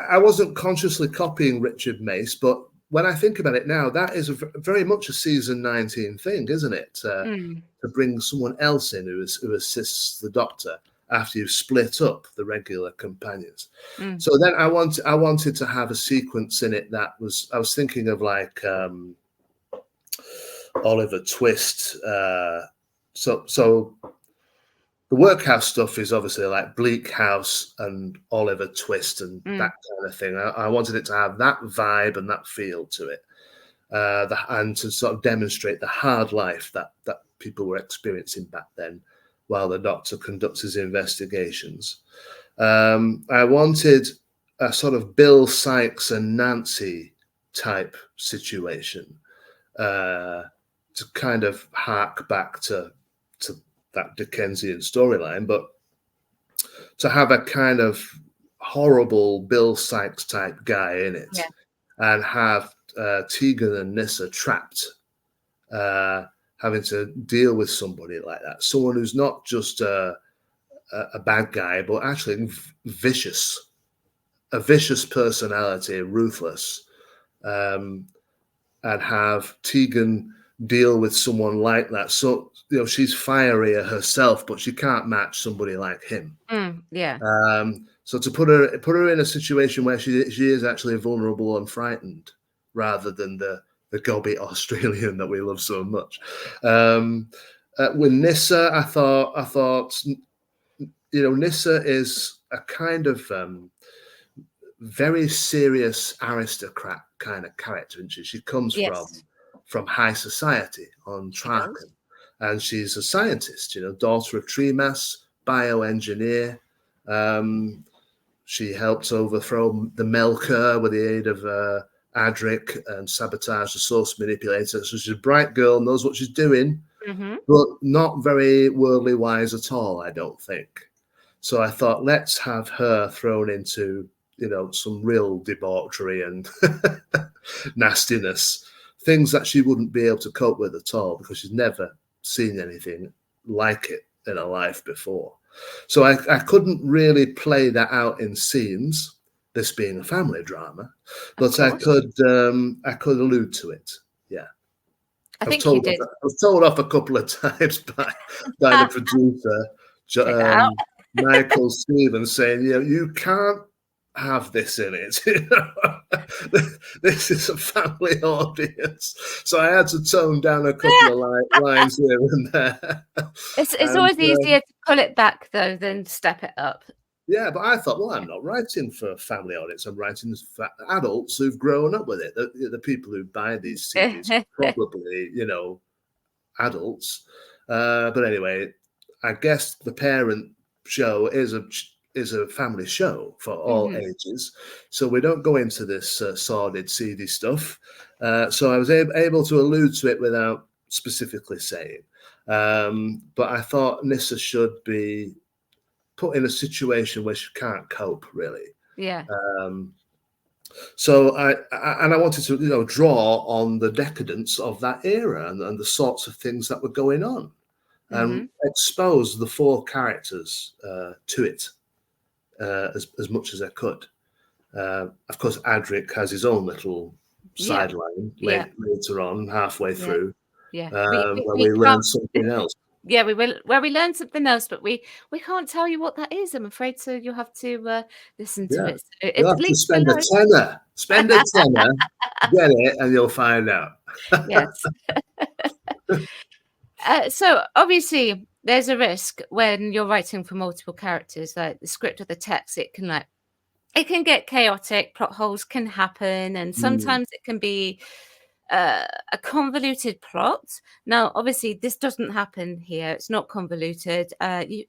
I wasn't consciously copying Richard Mace, but when I think about it now, that is very much a season 19 thing, isn't it? To bring someone else in who assists the Doctor after you've split up the regular companions. So then I wanted to have a sequence in it that was, I was thinking of like Oliver Twist. So the workhouse stuff is obviously like Bleak House and Oliver Twist and that kind of thing. I wanted it to have that vibe and that feel to it, and to sort of demonstrate the hard life that people were experiencing back then while the Doctor conducts his investigations. I wanted a sort of Bill Sykes and Nancy type situation to kind of hark back to that Dickensian storyline, but to have a kind of horrible Bill Sykes type guy in it, and have Tegan and Nyssa trapped, having to deal with somebody like that, someone who's not just a bad guy, but actually vicious, a vicious personality, ruthless, and have Tegan deal with someone like that. So, you know, she's fierier herself, but she can't match somebody like him. So to put her in a situation where she is actually vulnerable and frightened, rather than the gobby Australian that we love so much. With Nyssa, I thought, you know, Nyssa is a kind of very serious aristocrat kind of character, isn't she? She comes from high society on Traken, and she's a scientist, you know, daughter of Tremas, bioengineer. She helped overthrow the Melkur with the aid of Adric and sabotage the source manipulator. So she's a bright girl, knows what she's doing, but not very worldly wise at all, I don't think. So I thought, let's have her thrown into, you know, some real debauchery and nastiness, things that she wouldn't be able to cope with at all because she's never seen anything like it in her life before. So I couldn't really play that out in scenes, this being a family drama, but I could allude to it. Yeah. I think you did. I was told off a couple of times by the producer, Michael Stevens, saying, you know, you can't have this in it. This is a family audience. So I had to tone down a couple of lines here and there. It's always easier to pull it back, though, than step it up. Yeah, but I thought, well, I'm not writing for a family audience. I'm writing for adults who've grown up with it. The people who buy these CDs are probably, you know, adults. But anyway, I guess the parent show is a family show for all ages. So we don't go into this sordid, seedy stuff. So I was able to allude to it without specifically saying. But I thought Nyssa should be put in a situation where she can't cope, really. Yeah. So I wanted to, you know, draw on the decadence of that era and the sorts of things that were going on, and expose the four characters to it as much as I could. Of course, Adric has his own little sideline later on, halfway through, where we learn something else. Yeah, we will. Well, we learned something else, but we can't tell you what that is, I'm afraid. So you'll have to listen to it. You'll have to spend a tenner. Spend a tenner, get it, and you'll find out. Yes. So obviously, there's a risk when you're writing for multiple characters, like the script or the text. It can get chaotic. Plot holes can happen, and sometimes it can be a convoluted plot. Now, obviously, this doesn't happen here. It's not convoluted.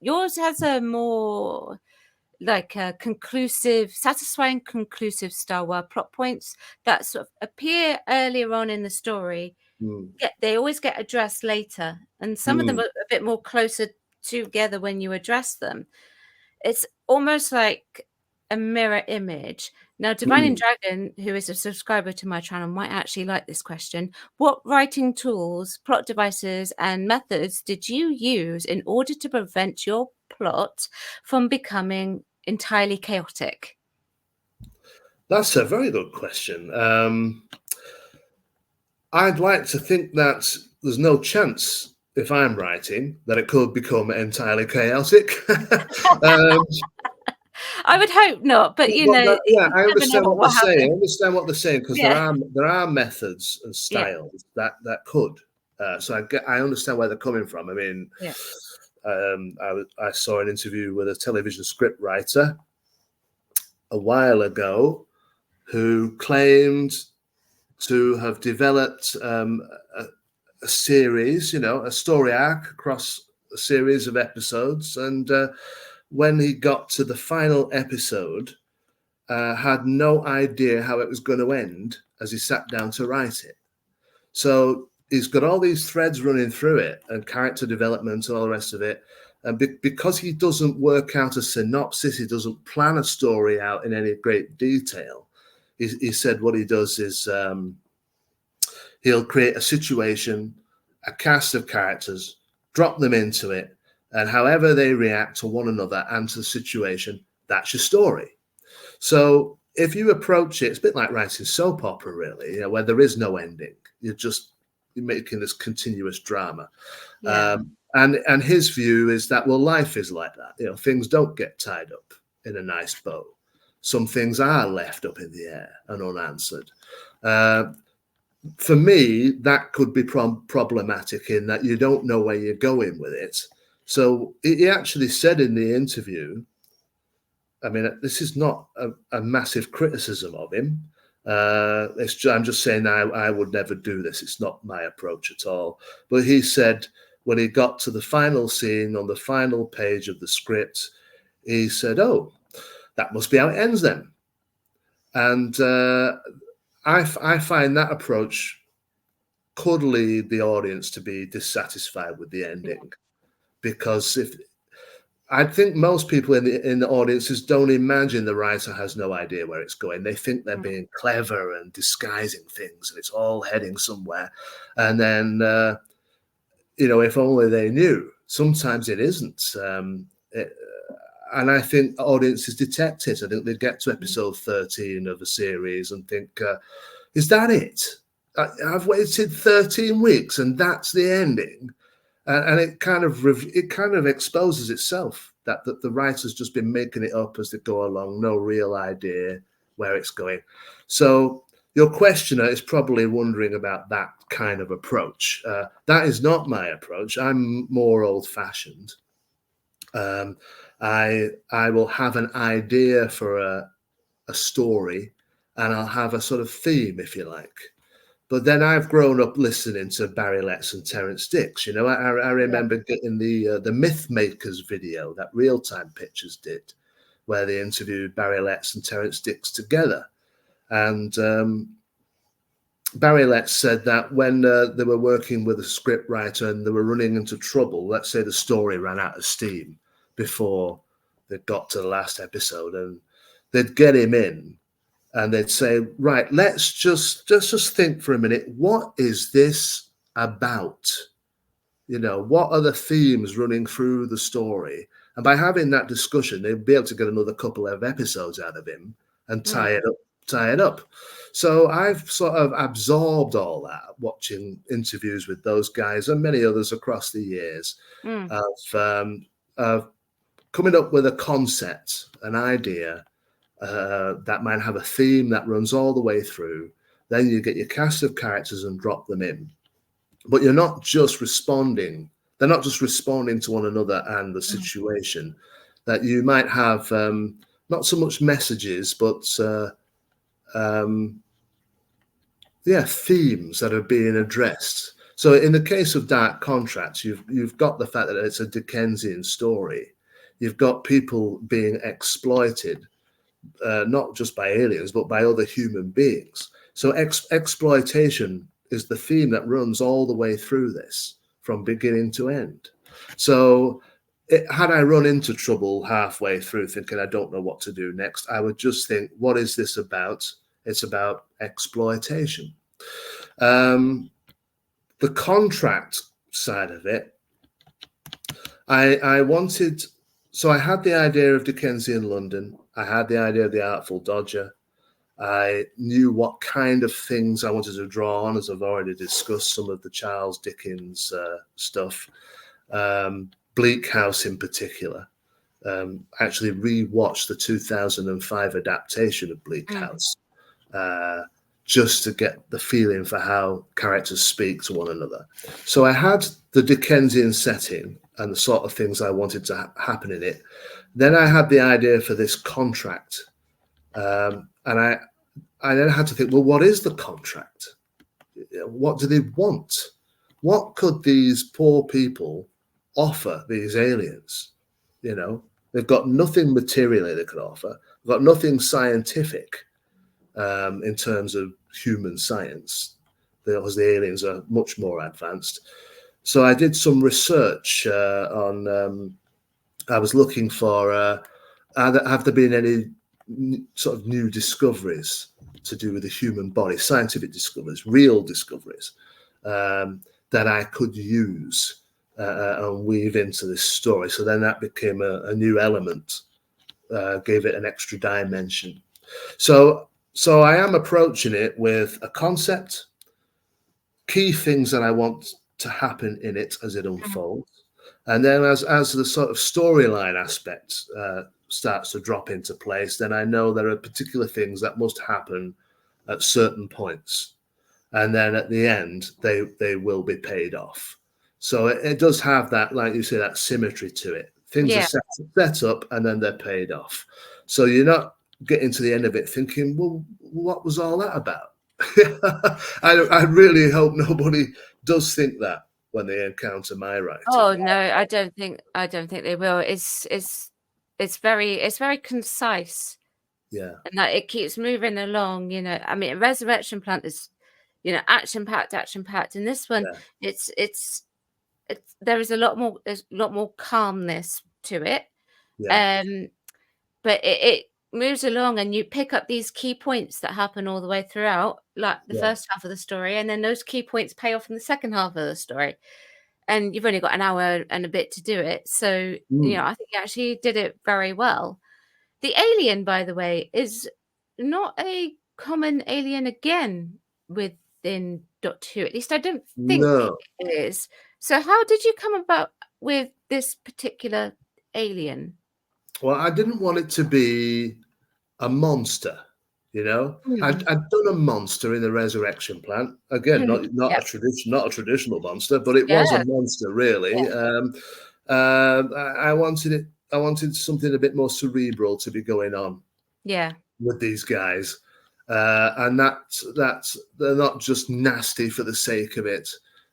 Yours has a more like conclusive, satisfying, conclusive Star Wars plot points that sort of appear earlier on in the story. They always get addressed later, and some of them are a bit more closer together when you address them. It's almost like a mirror image. Now, Divine and Dragon, who is a subscriber to my channel, might actually like this question. What writing tools, plot devices, and methods did you use in order to prevent your plot from becoming entirely chaotic? That's a very good question. I'd like to think that there's no chance, if I'm writing, that it could become entirely chaotic. I would hope not, but you know, yeah, you I never know understand what what they're saying. I happens. understand what they're saying, because Yeah, there are methods and yeah, styles that could. So I understand where they're coming from. I mean, yeah, I saw an interview with a television script writer a while ago who claimed to have developed a series, you know, a story arc across a series of episodes. And when he got to the final episode, had no idea how it was going to end as he sat down to write it. So he's got all these threads running through it and character development and all the rest of it. And because he doesn't work out a synopsis, he doesn't plan a story out in any great detail. He said what he does is he'll create a situation, a cast of characters, drop them into it, and however they react to one another and to the situation, that's your story. So if you approach it, it's a bit like writing soap opera, really, you know, where there is no ending. You're making this continuous drama. yeah. And his view is that, well, life is like that. You know, things don't get tied up in a nice bow. Some things are left up in the air and unanswered. For me, that could be problematic in that you don't know where you're going with it. So he actually said in the interview, I mean, this is not a massive criticism of him. I'm just saying I would never do this. It's not my approach at all. But he said when he got to the final scene on the final page of the script, he said, "Oh, that must be how it ends then." And I find that approach could lead the audience to be dissatisfied with the ending, because if I think most people in the audiences don't imagine the writer has no idea where it's going. They think they're being clever and disguising things, and it's all heading somewhere. And then, you know, if only they knew. Sometimes it isn't. And I think audiences detect it. I think they get to episode 13 of a series and think, is that it? I've waited 13 weeks and that's the ending. And it kind of exposes itself that the writer's just been making it up as they go along, no real idea where it's going. So your questioner is probably wondering about that kind of approach. That is not my approach. I'm more old-fashioned. I will have an idea for a story, and I'll have a sort of theme, if you like. But then I've grown up listening to Barry Letts and Terence Dicks. You know, I remember getting the Myth Makers video that Real Time Pictures did, where they interviewed Barry Letts and Terence Dicks together. And Barry Letts said that when they were working with a script writer and they were running into trouble, let's say the story ran out of steam before they got to the last episode, and they'd get him in and they'd say, right, let's just think for a minute. What is this about? You know, what are the themes running through the story? And by having that discussion, they'd be able to get another couple of episodes out of him and tie it up. So I've sort of absorbed all that, watching interviews with those guys and many others across the years of coming up with a concept, an idea, that might have a theme that runs all the way through. Then you get your cast of characters and drop them in. But you're not just responding. They're not just responding to one another and the situation. That you might have not so much messages, but themes that are being addressed. So in the case of Dark Contracts, you've got the fact that it's a Dickensian story. you've got people being exploited, not just by aliens, but by other human beings. So exploitation is the theme that runs all the way through this from beginning to end. So had I run into trouble halfway through thinking I don't know what to do next, I would just think, what is this about? It's about exploitation. The contract side of it, I wanted, so I had the idea of Dickensian London. I had the idea of the Artful Dodger. I knew what kind of things I wanted to draw on, as I've already discussed some of the Charles Dickens stuff. Bleak House in particular. Actually rewatched the 2005 adaptation of Bleak House just to get the feeling for how characters speak to one another. So I had the Dickensian setting and the sort of things I wanted to happen in it. Then I had the idea for this contract. And I then had to think, well, what is the contract? What do they want? What could these poor people offer these aliens? You know, they've got nothing materially they could offer. They've got nothing scientific in terms of human science, because the aliens are much more advanced. So I did some research on. I was looking for have there been any sort of new discoveries to do with the human body, scientific discoveries, real discoveries that I could use and weave into this story. So then that became a new element, gave it an extra dimension. So I am approaching it with a concept, key things that I want to happen in it as it unfolds. And then as the sort of storyline aspect starts to drop into place, then I know there are particular things that must happen at certain points. And then at the end, they will be paid off. So it does have that, like you say, that symmetry to it. Things are set up and then they're paid off. So you're not getting to the end of it thinking, well, what was all that about? I really hope nobody does think that when they encounter my writing. Oh no, I don't think they will. It's very concise. Yeah. And that it keeps moving along, you know. I mean, Resurrection Plant is, you know, action packed. And this one, it's there is there's a lot more calmness to it. Yeah. But it moves along and you pick up these key points that happen all the way throughout, like the first half of the story, and then those key points pay off in the second half of the story. And you've only got an hour and a bit to do it. So, you know, I think you actually did it very well. The alien, by the way, is not a common alien again within Doctor Who. At least I don't think it is. So how did you come about with this particular alien? Well, I didn't want it to be a monster, you know. I'd done a monster in the Resurrection Plant. Again, not a traditional monster, but it was a monster, really. I wanted something a bit more cerebral to be going on. Yeah. With these guys, and that's they're not just nasty for the sake of it.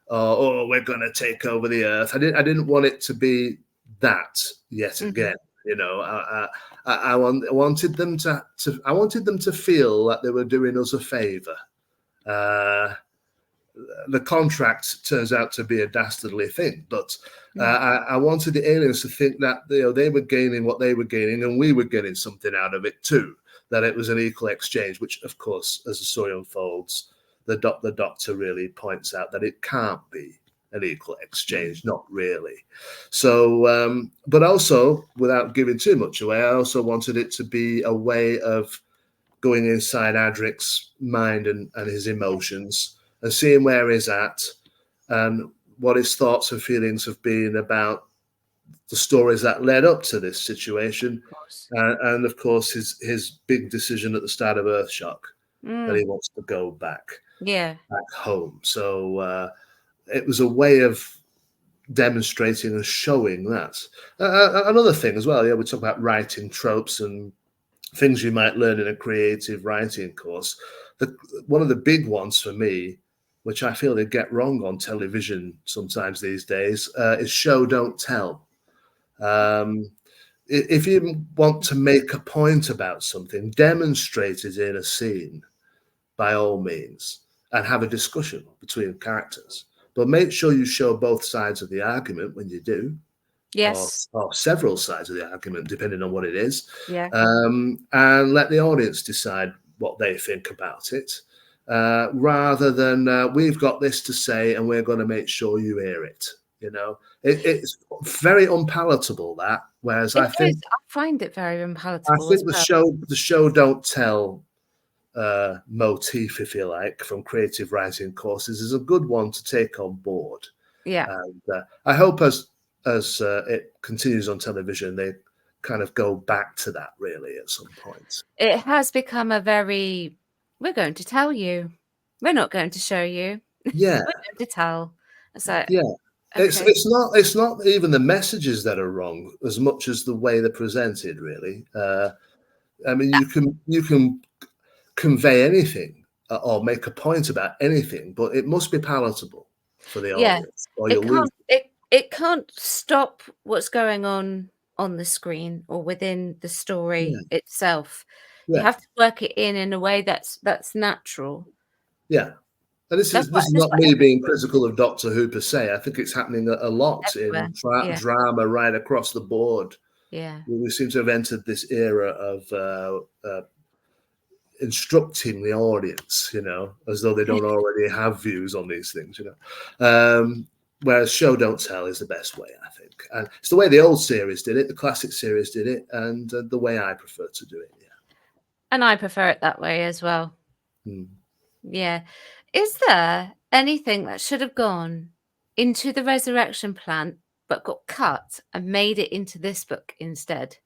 Oh, we're going to take over the earth. I didn't want it to be that yet again. You know, I wanted them to feel that they were doing us a favor. The contract turns out to be a dastardly thing, but I wanted the aliens to think that, you know, they were gaining what they were gaining, and we were getting something out of it too. That it was an equal exchange, which, of course, as the story unfolds, the Doctor really points out that it can't be an equal exchange, not really. So, but also, without giving too much away, I also wanted it to be a way of going inside Adric's mind and his emotions and seeing where he's at and what his thoughts and feelings have been about the stories that led up to this situation, and of course his big decision at the start of Earthshock that he wants to go back home. So it was a way of demonstrating and showing that. Another thing as well, we talk about writing tropes and things you might learn in a creative writing course. One of the big ones for me, which I feel they get wrong on television sometimes these days, is show, don't tell. if you want to make a point about something, demonstrate it in a scene by all means, and have a discussion between characters. But make sure you show both sides of the argument when you do, Yes. or several sides of the argument, depending on what it is, Yeah. and let the audience decide what they think about it, rather than we've got this to say and we're going to make sure you hear it. You know, it's very unpalatable, that. Whereas It I is. think I find it very unpalatable as well. the show don't tell motif, if you like, from creative writing courses is a good one to take on board. Yeah. And I hope as it continues on television, they kind of go back to that really at some point. It has become a very, we're going to tell you. We're not going to show you. Yeah, We're going to tell. It's like, yeah. okay. It's not even the messages that are wrong as much as the way they're presented. Really, I mean, you can convey anything or make a point about anything, but it must be palatable for the Yeah. audience, or It you'll lose. can't it can't stop what's going on the screen or within the Yeah, story itself. You yeah, have to work it in a way that's natural. yeah. And this is That's not what me being everything critical of Doctor Who per se. I think it's happening a lot everywhere. in Yeah. drama right across the board. Yeah. We seem to have entered this era of instructing the audience, as though they don't already have views on these things. Whereas show don't tell is the best way, I think, and it's the way the old series did it, the classic series did it, and the way I prefer to do it. Yeah. And I prefer it that way as well. Hmm. Yeah. Is there anything that should have gone into the resurrection plant but got cut and made it into this book instead?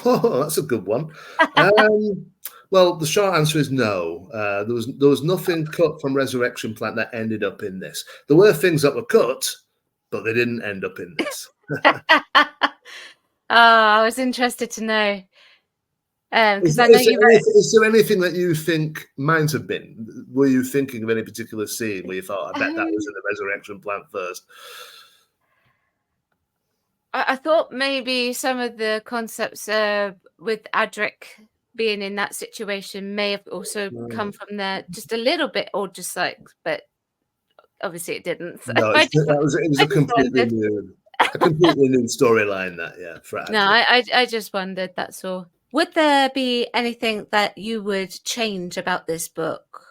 Oh, that's a good one. Um, well, the short answer is no. There was nothing cut from Resurrection Plant that ended up in this. There were things that were cut, but they didn't end up in this. Oh, I was interested to know. Because I know you wrote. Is there anything that you think might have been? Were you thinking of any particular scene where you thought, I bet that was in the Resurrection Plant first? I thought maybe some of the concepts with Adric being in that situation may have also come from there just a little bit, or just like, but obviously it didn't. So No, it was I just wondered. a completely new storyline. That, yeah, for No, Adric. I just wondered. That's all. Would there be anything that you would change about this book?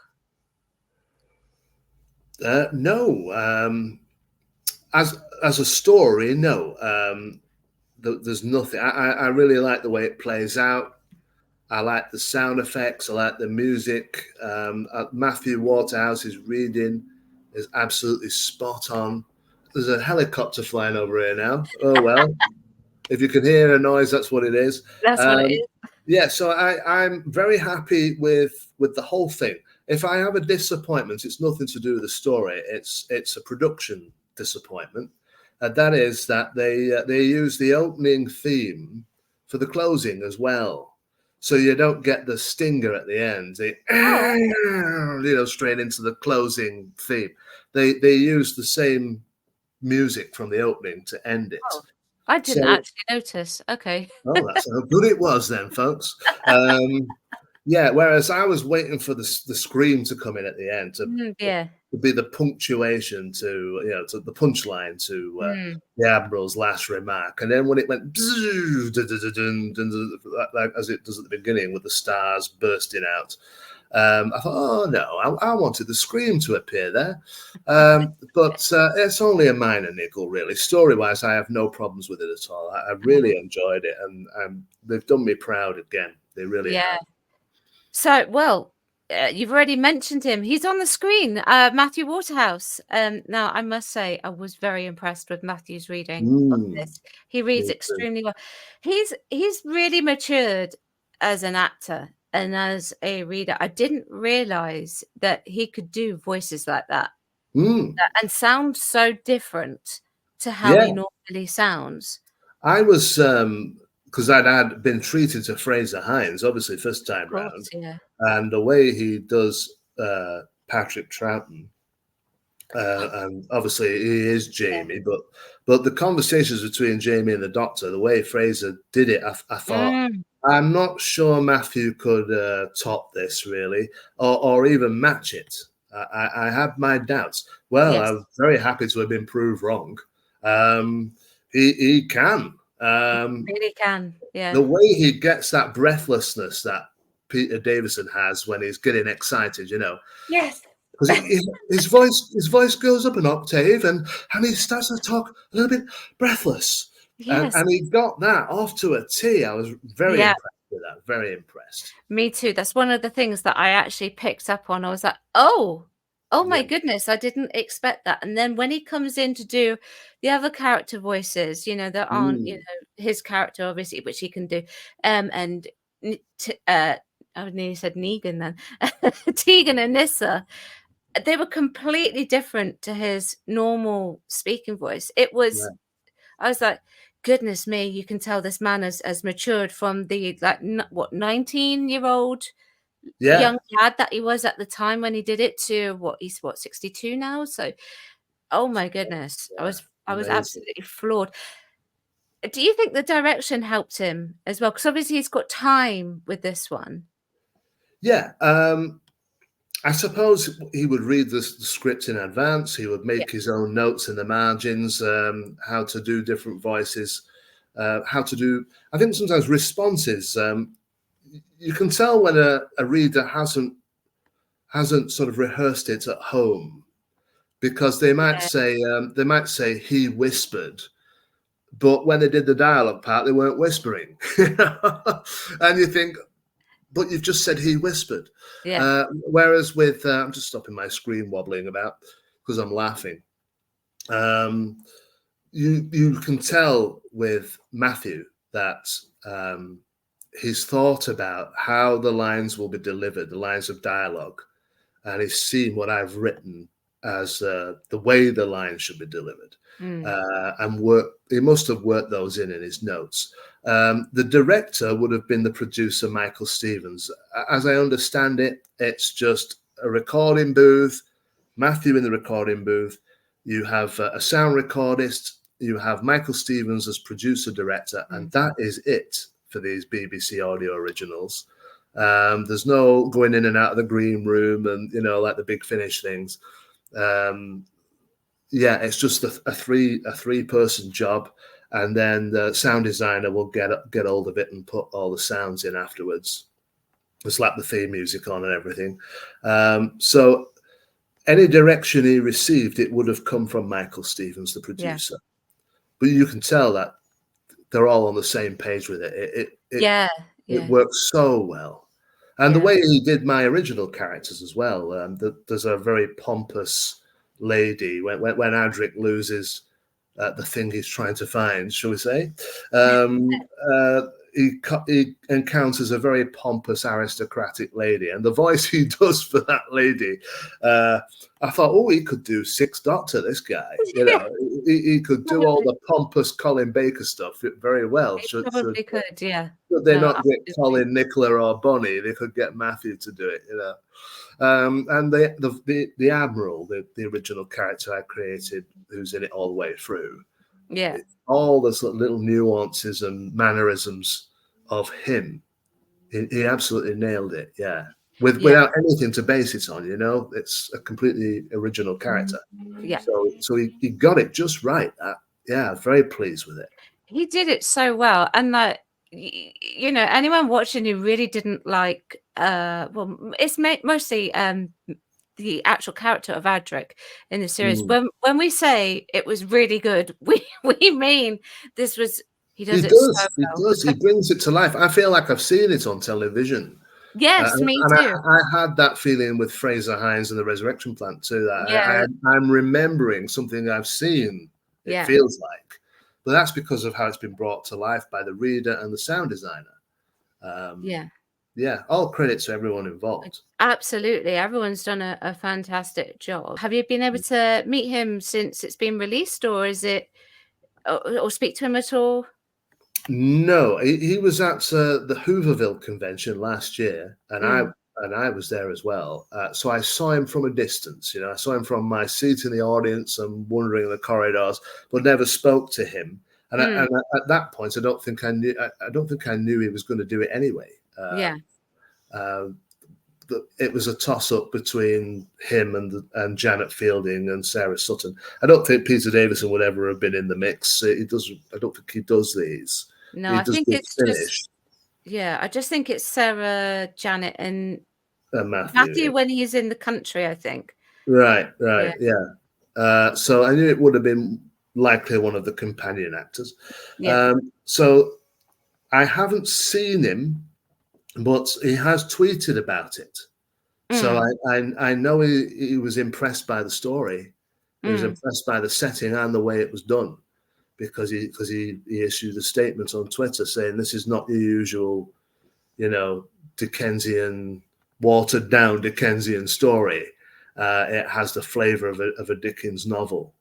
No, as a story, no. There's nothing. I really like the way it plays out. I like the sound effects. I like the music. Matthew Waterhouse's reading is absolutely spot on. There's a helicopter flying over here now. Oh well, if you can hear a noise, that's what it is. That's what it Um, is. yeah, so I'm very happy with the whole thing. If I have a disappointment, it's nothing to do with the story. It's a production disappointment, and that is that they use the opening theme for the closing as well, so you don't get the stinger at the end. Oh, Straight into the closing theme. They use the same music from the opening to end it. oh, I didn't So, actually notice. Okay. oh, that's how good it was then, folks. Yeah, whereas I was waiting for the scream to come in at the end to Yeah. be the punctuation to the punchline to Mm. the Admiral's last remark, and then when it went like as it does at the beginning with the stars bursting out, I thought, oh no, I wanted the scream to appear there, but it's only a minor niggle, really. Story-wise, I have no problems with it at all. I really enjoyed it, and they've done me proud again. They really Yeah. have. So, well, you've already mentioned him. He's on the screen, Matthew Waterhouse. Now, I must say, I was very impressed with Matthew's reading of Mm, this. He reads me too. extremely well. He's really matured as an actor and as a reader. I didn't realize that he could do voices like that Mm, and sound so different to how yeah. he normally sounds. I was because I'd been treated to Fraser Hines, obviously first Of time round, course, yeah. and the way he does Patrick Troughton And obviously he is Jamie, but the conversations between Jamie and the Doctor, the way Fraser did it, I thought, I'm not sure Matthew could top this really, or even match it. I had my doubts. Well, Yes. I'm very happy to have been proved wrong. He can. Really can. Yeah. The way he gets that breathlessness that Peter Davison has when he's getting excited, Yes. because his voice goes up an octave and he starts to talk a little bit breathless, and Yes. he got that off to a T. I was very Yeah. impressed with that. Very impressed. Me too. That's one of the things that I actually picked up on. I was like, oh my Yeah, goodness, I didn't expect that. And then when he comes in to do the other character voices, that aren't, mm, his character, obviously, which he can do, and I nearly said Negan then, Tegan and Nissa, they were completely different to his normal speaking voice. yeah, I was like, goodness me, you can tell this man has matured from the 19-year-old yeah, young lad that he was at the time when he did it to he's 62 now. So, oh my goodness, yeah. I was Amazing. absolutely floored. Do you think the direction helped him as well? Because obviously he's got time with this one. Yeah, I suppose he would read the script in advance. He would Yeah, make his own notes in the margins, how to do different voices, how to do. I think sometimes responses. You can tell when a reader hasn't sort of rehearsed it at home, because they might say he whispered, but when they did the dialogue part, they weren't whispering. And you think, but you've just said he whispered. yeah, Whereas with, I'm just stopping my screen wobbling about because I'm laughing. You can tell with Matthew that he's thought about how the lines will be delivered, the lines of dialogue, and he's seen what I've written as the way the lines should be delivered, mm, and work. He must have worked those in his notes. The director would have been the producer, Michael Stevens. As I understand it, it's just a recording booth, Matthew in the recording booth. You have a sound recordist. You have Michael Stevens as producer director, and mm. that is it for these BBC Audio originals. There's no going in and out of the green room and like the Big Finish things. Yeah, it's just a three-person job, and then the sound designer will get hold of it and put all the sounds in afterwards. Slap the theme music on and everything. So any direction he received, it would have come from Michael Stevens, the Yeah, producer. But you can tell that they're all on the same page with it. yeah, It yeah, works so well. And the yeah. way he did my original characters as well. There's a very pompous lady when Adric loses the thing he's trying to find, shall we say. Um, uh, he encounters a very pompous aristocratic lady, and the voice he does for that lady, I thought, oh, he could do Sixth Doctor, this guy. He could do all Probably, the pompous Colin Baker stuff very well. he Should probably could. Yeah. they No, not get absolutely. Colin, Nicola, or Bonnie? They could get Matthew to do it. And the Admiral, the original character I created, who's in it all the way through, Yeah, all the sort of little nuances and mannerisms of him, he absolutely nailed it. Yeah, yeah, without anything to base it on. It's a completely original character. yeah. So he got it just right. Yeah, very pleased with it. He did it so well, and like anyone watching who really didn't like, it's mostly the actual character of Adric in the series. Mm. When we say it was really good, we mean this was. He He does it so does. He well. does. He brings it to life. I feel like I've seen it on television. Yes, And me and too. I had that feeling with Fraser Hines and the Resurrection Plant too. That Yeah, I'm remembering something I've seen. It yeah, feels like, but that's because of how it's been brought to life by the reader and the sound designer. Um, yeah. yeah, all credit to everyone involved. Absolutely, everyone's done a fantastic job. Have you been able to meet him since it's been released, or is it, or speak to him at all? No, he was at the Hooverville convention last year, and I Mm. and I was there as well. So I saw him from a distance. I saw him from my seat in the audience and wandering in the corridors, but never spoke to him. And, Mm. at that point, I don't think I knew. I don't think I knew he was going to do it anyway. Yeah. Uh, it was a toss-up between him and Janet Fielding and Sarah Sutton. I don't think Peter Davison would ever have been in the mix. He does. I don't think he does these. No, He I does think the it's finish. just, yeah, I just think it's Sarah, Janet, and Matthew. Matthew when he's in the country, I think. Right. Yeah. Yeah. So I knew it would have been likely one of the companion actors. Yeah. So I haven't seen him, but he has tweeted about it. So I know he was impressed by the story. He was impressed by the setting and the way it was done, because he issued a statement on Twitter saying this is not the usual, Dickensian, watered down Dickensian story. It has the flavour of a Dickens novel,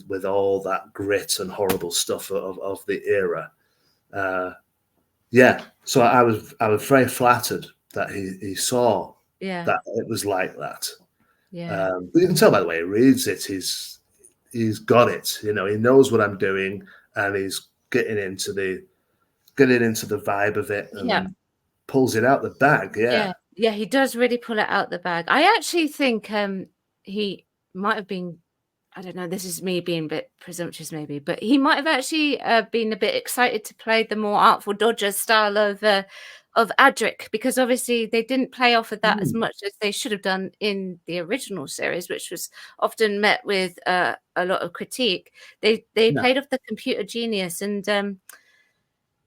with all that grit and horrible stuff of the era. Yeah, so I was very flattered that he saw that it was like that. Yeah. But you can tell by the way he reads it. He's got it. He knows what I'm doing, and he's getting into the vibe of it, Yeah. and pulls it out the bag. Yeah. Yeah, he does really pull it out the bag. I actually think he might have been, I don't know, this is me being a bit presumptuous maybe, but he might have actually been a bit excited to play the more Artful Dodger style of Adric, because obviously they didn't play off of that as much as they should have done in the original series, which was often met with a lot of critique. They played off the computer genius, and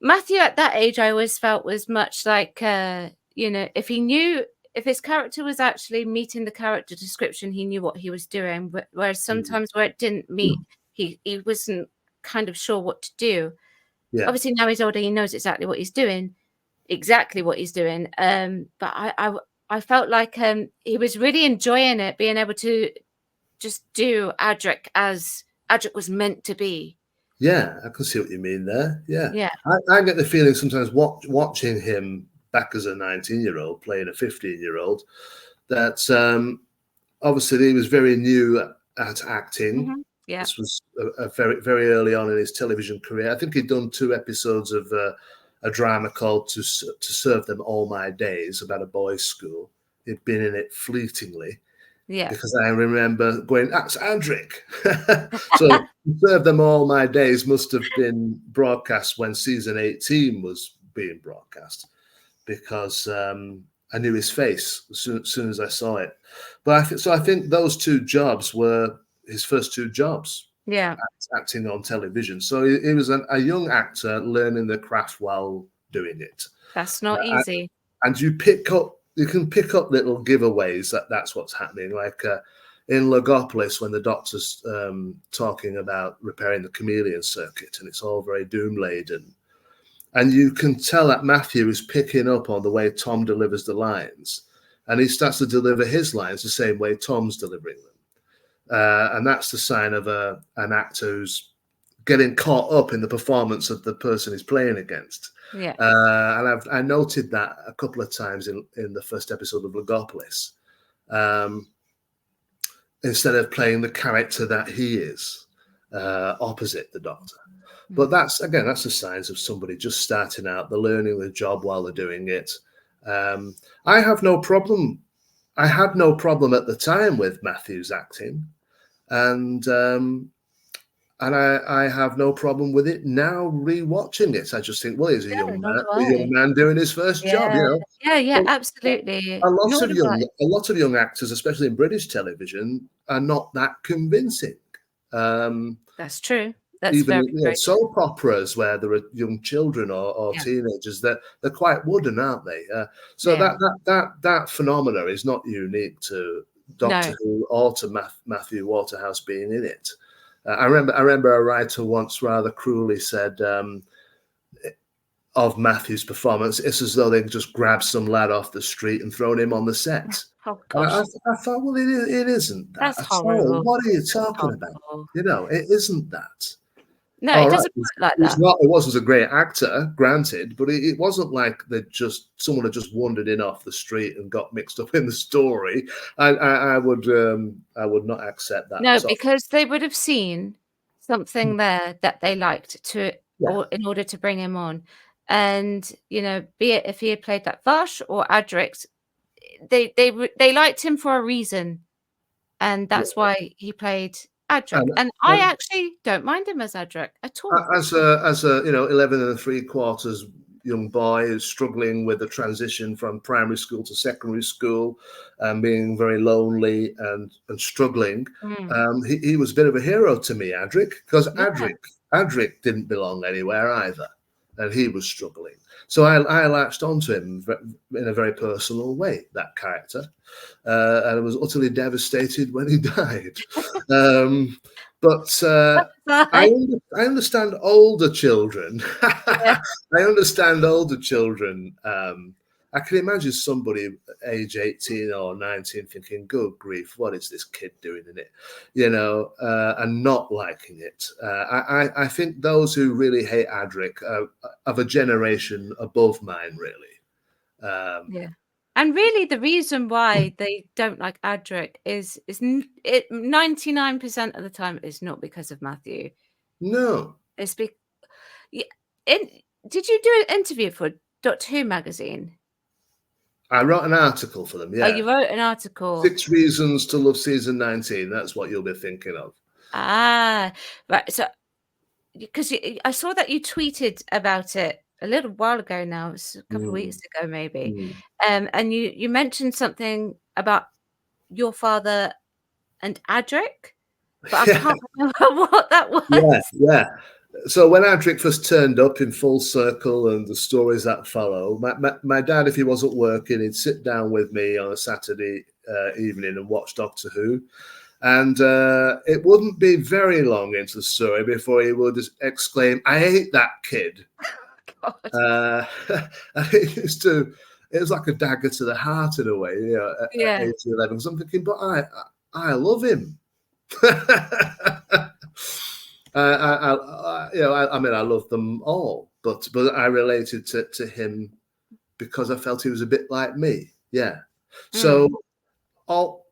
Matthew at that age I always felt was much like, if his character was actually meeting the character description, he knew what he was doing. Whereas sometimes where it didn't meet, he wasn't kind of sure what to do. Yeah. Obviously now he's older, he knows exactly what he's doing. But I felt like he was really enjoying it, being able to just do Adric as Adric was meant to be. Yeah, I can see what you mean there. Yeah. Yeah. I get the feeling sometimes watching him back as a 19-year-old playing a 15-year-old, that obviously he was very new at acting. Yeah. This was a very, very early on in his television career. I think he'd done 2 episodes of a drama called To Serve Them All My Days, about a boys' school. He'd been in it fleetingly. Yeah. Because I remember going, that's Adric. So To Serve Them All My Days must have been broadcast when season 18 was being broadcast, because I knew his face as soon as I saw it. But I think those 2 jobs were his first 2 jobs. Yeah. Acting on television. So he was a young actor learning the craft while doing it. That's not easy. And you can pick up little giveaways that's what's happening. Like in Logopolis, when the doctor's talking about repairing the chameleon circuit, and it's all very doom laden. And you can tell that Matthew is picking up on the way Tom delivers the lines, and he starts to deliver his lines the same way Tom's delivering them. And that's the sign of an actor who's getting caught up in the performance of the person he's playing against. Yeah. And I noted that a couple of times in the first episode of Logopolis. Instead of playing the character that he is, opposite the doctor. But that's the signs of somebody just starting out. They're learning the job while they're doing it. I have no problem. I had no problem at the time with Matthew's acting, and I have no problem with it now rewatching it. I just think, well, he's a young man doing his first job, Yeah, absolutely. A lot of young actors, especially in British television, are not that convincing. That's true. That's even very soap operas where there are young children or teenagers, they're quite wooden, aren't they? So that phenomena is not unique to Doctor Who or to Matthew Waterhouse being in it. I remember a writer once rather cruelly said of Matthew's performance, it's as though they just grabbed some lad off the street and thrown him on the set. Oh gosh! I thought, well, it isn't that. That's horrible. What are you talking about? It isn't that. No, All it right. doesn't work like It's that. not. It wasn't a great actor, granted, but it wasn't like someone had just wandered in off the street and got mixed up in the story. I would not accept that. No, So because they would have seen something there that they liked to yeah, or in order to bring him on. And, be it if he had played like Vash or Adrix, they liked him for a reason, and yeah. that's why he played Adric. And, And I and actually don't mind him as Adric at all. as a 11 and three quarters young boy who's struggling with the transition from primary school to secondary school and being very lonely and struggling, Mm, he was a bit of a hero to me, Adric, because yeah, Adric didn't belong anywhere either, and he was struggling. So I latched onto him in a very personal way, that character, and I was utterly devastated when he died. Um, but I, fine. I understand older children. Yeah, I understand older children. I can imagine somebody age 18 or 19 thinking, good grief, what is this kid doing in it? And not liking it. I think those who really hate Adric are of a generation above mine, really. yeah. And really, the reason why they don't like Adric it 99% of the time is not because of Matthew. No, It's be yeah, in did you do an interview for Doctor Who magazine? I wrote an article for them, Oh, yeah. you wrote an article. 6 reasons to love season 19. That's what you'll be thinking of. Ah, right. So, because I saw that you tweeted about it a little while ago now, it was a couple of weeks Mm, ago maybe. mm. And you mentioned something about your father and Adric, but I Yeah, can't remember what that yeah, was. yeah. So when Adric first turned up in Full Circle and the stories that follow, my dad, if he wasn't working, he'd sit down with me on a Saturday evening and watch Doctor Who. And it wouldn't be very long into the story before he would exclaim, "I hate that kid." God. Uh, and it was like a dagger to the heart in a way, at Yeah. age 11. Because I'm thinking, but I love him. I mean, I love them all, but I related to him because I felt he was a bit like me. Yeah. So Mm. all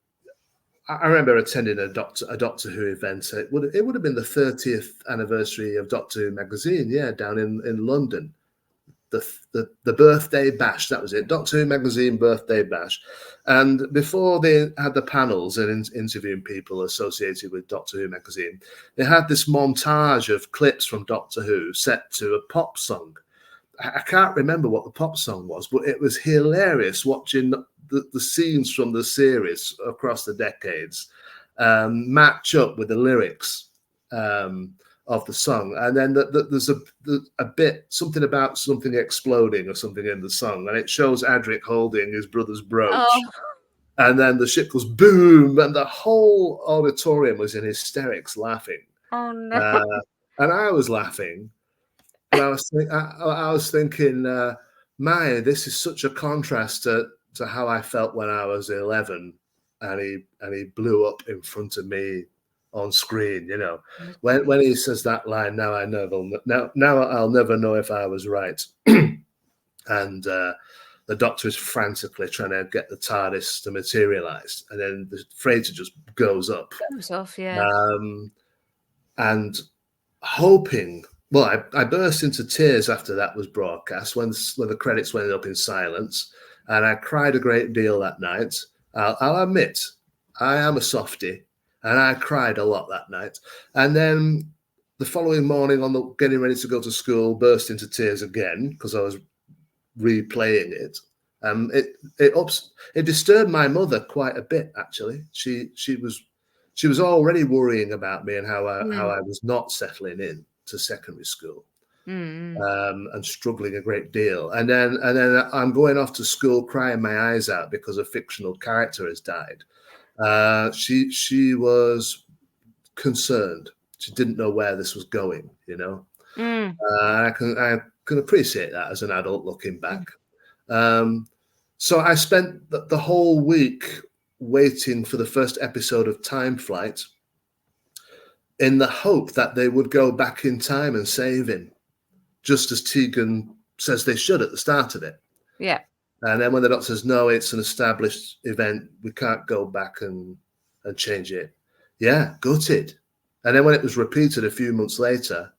I remember attending a Doctor Who event. It would have been the 30th anniversary of Doctor Who magazine. Yeah, down in London. The birthday bash, that was it, Doctor Who magazine birthday bash. And before they had the panels and interviewing people associated with Doctor Who magazine, they had this montage of clips from Doctor Who set to a pop song. I can't remember what the pop song was, but it was hilarious watching the scenes from the series across the decades match up with the lyrics of the song. And then there's a bit, something about something exploding or something in the song, and it shows Adric holding his brother's brooch. Oh, And then the ship goes boom, and the whole auditorium was in hysterics laughing. oh no. Uh, and I was laughing, but I was thinking, this is such a contrast to how I felt when I was 11, and he blew up in front of me on screen. When he says that line, now I'll never know if I was right, and the Doctor is frantically trying to get the TARDIS to materialize, and then the freighter just goes up, Goes off, yeah. um, and hoping. Well, I burst into tears after that was broadcast when the credits went up in silence, and I cried a great deal that night. I'll admit, I am a softie, and I cried a lot that night. And then the following morning, getting ready to go to school, burst into tears again because I was replaying it. It disturbed my mother quite a bit. Actually, she was already worrying about me and how Mm, I was not settling in to secondary school, mm. and struggling a great deal. And then I'm going off to school crying my eyes out because a fictional character has died. She was concerned. She didn't know where this was going. Mm. I can appreciate that as an adult looking back. So I spent the whole week waiting for the first episode of Time Flight, in the hope that they would go back in time and save him, just as Tegan says they should at the start of it. Yeah. And then when the Doctor says, no, it's an established event, we can't go back and change it. Yeah, gutted. And then when it was repeated a few months later,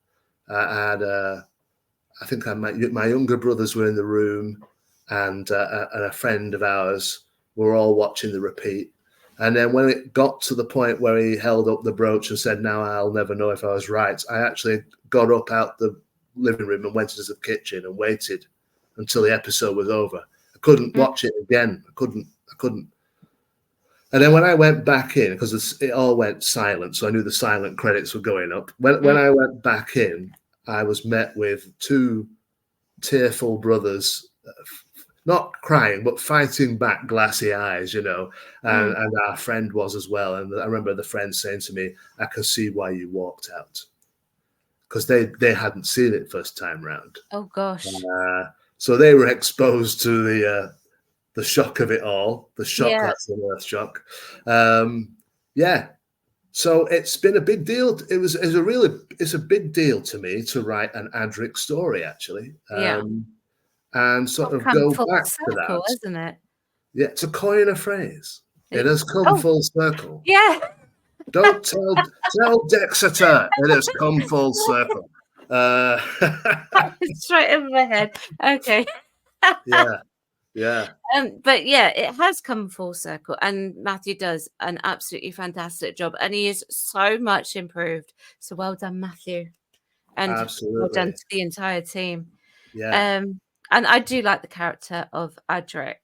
I had, I think my younger brothers were in the room, and a friend of ours were all watching the repeat. And then when it got to the point where he held up the brooch and said, now I'll never know if I was right, I actually got up out the living room and went into the kitchen and waited until the episode was over. I couldn't watch it again. I couldn't. And then when I went back in, because it all went silent, so I knew the silent credits were going up. When I went back in, I was met with two tearful brothers, not crying, but fighting back glassy eyes, and our friend was as well. And I remember the friend saying to me, I can see why you walked out. Because they hadn't seen it first time round. Oh, gosh. So they were exposed to the shock of it all, the shock that's an earth shock. So it's been a big deal. It's a big deal to me to write an Adric story, actually. And sort of go back to that, isn't it? Yeah, to coin a phrase. It has come full circle. Yeah. Don't tell Dexter it has come full circle. It's right over my head. Okay. Yeah. But yeah, it has come full circle, and Matthew does an absolutely fantastic job, and he is so much improved. So well done, Matthew, and absolutely well done to the entire team. Yeah. And I do like the character of Adric.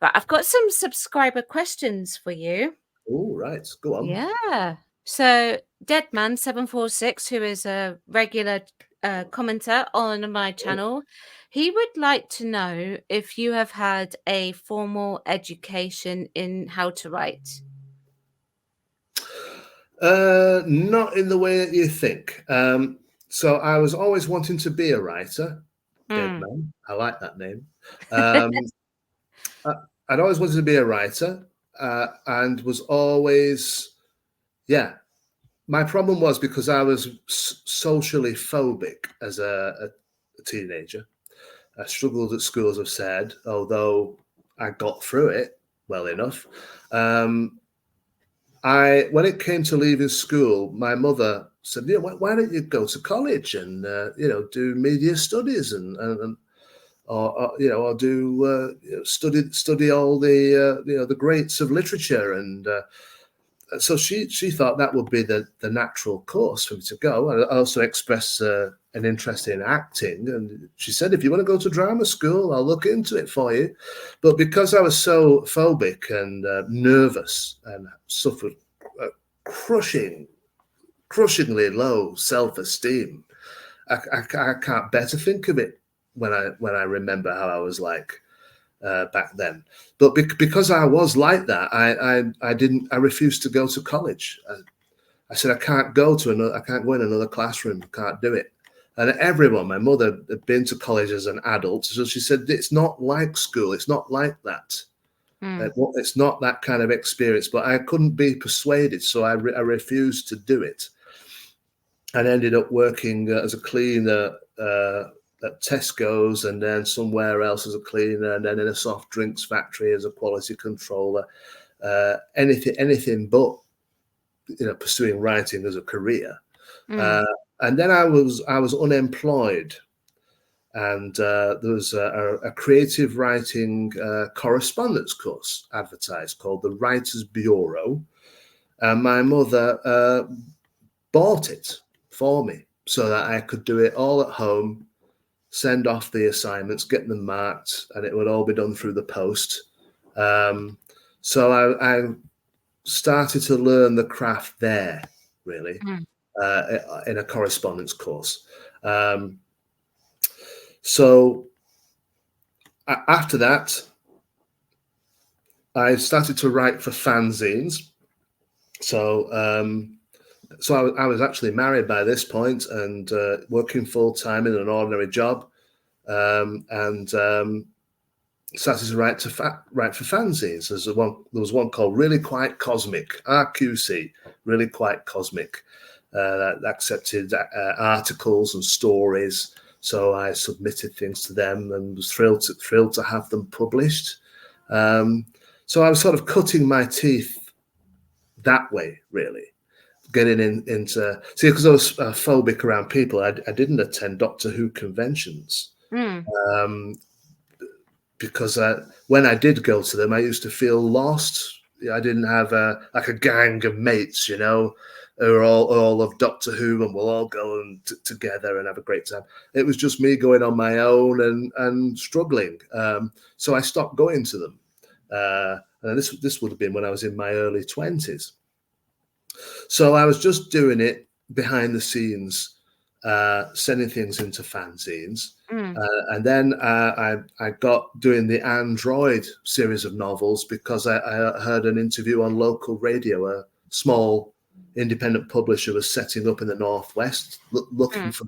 Right, I've got some subscriber questions for you. Oh, right. Go on. Yeah. So Deadman746, who is a regular commenter on my channel, he would like to know if you have had a formal education in how to write. Not in the way that you think. So I was always wanting to be a writer. Deadman. I like that name. I'd always wanted to be a writer, and was always, my problem was because I was socially phobic as a teenager. I struggled at school, as I've said, although I got through it well enough. When it came to leaving school, my mother said, why don't you go to college and, do media studies or do study all the greats of literature. And so she thought that would be the natural course for me to go. I also expressed an interest in acting, and she said, if you want to go to drama school, I'll look into it for you. But because I was so phobic and nervous and suffered crushingly low self-esteem, I can't bear to think of it when I remember how I was like back then. But because I was like that, I refused to go to college. I said, I can't go in another classroom. Can't do it. And everyone, my mother had been to college as an adult, so she said, it's not like school. It's not like that. It's not that kind of experience. But I couldn't be persuaded, so I refused to do it, and ended up working as a cleaner at Tesco's, and then somewhere else as a cleaner, and then in a soft drinks factory as a quality controller. Anything but pursuing writing as a career. And then I was unemployed, and there was a creative writing correspondence course advertised called the Writers Bureau, and my mother bought it for me so that I could do it all at home, send off the assignments, get them marked, and it would all be done through the post. So I started to learn the craft there, really, in a correspondence course. So after that, I started to write for fanzines. So I was actually married by this point and working full time in an ordinary job, and started to write for fanzines. There was one called Really Quite Cosmic, RQC, Really Quite Cosmic, that accepted articles and stories. So I submitted things to them and was thrilled to have them published. So I was sort of cutting my teeth that way, really, getting into because I was phobic around people. I didn't attend Doctor Who conventions. Because when I did go to them, I used to feel lost. I didn't have a gang of mates, who are all of Doctor Who, and we'll all go together and have a great time. It was just me going on my own and struggling. So I stopped going to them. And this would have been when I was in my early 20s. So I was just doing it behind the scenes, sending things into fanzines. And then I got doing the Android series of novels because I heard an interview on local radio. A small independent publisher was setting up in the Northwest, looking for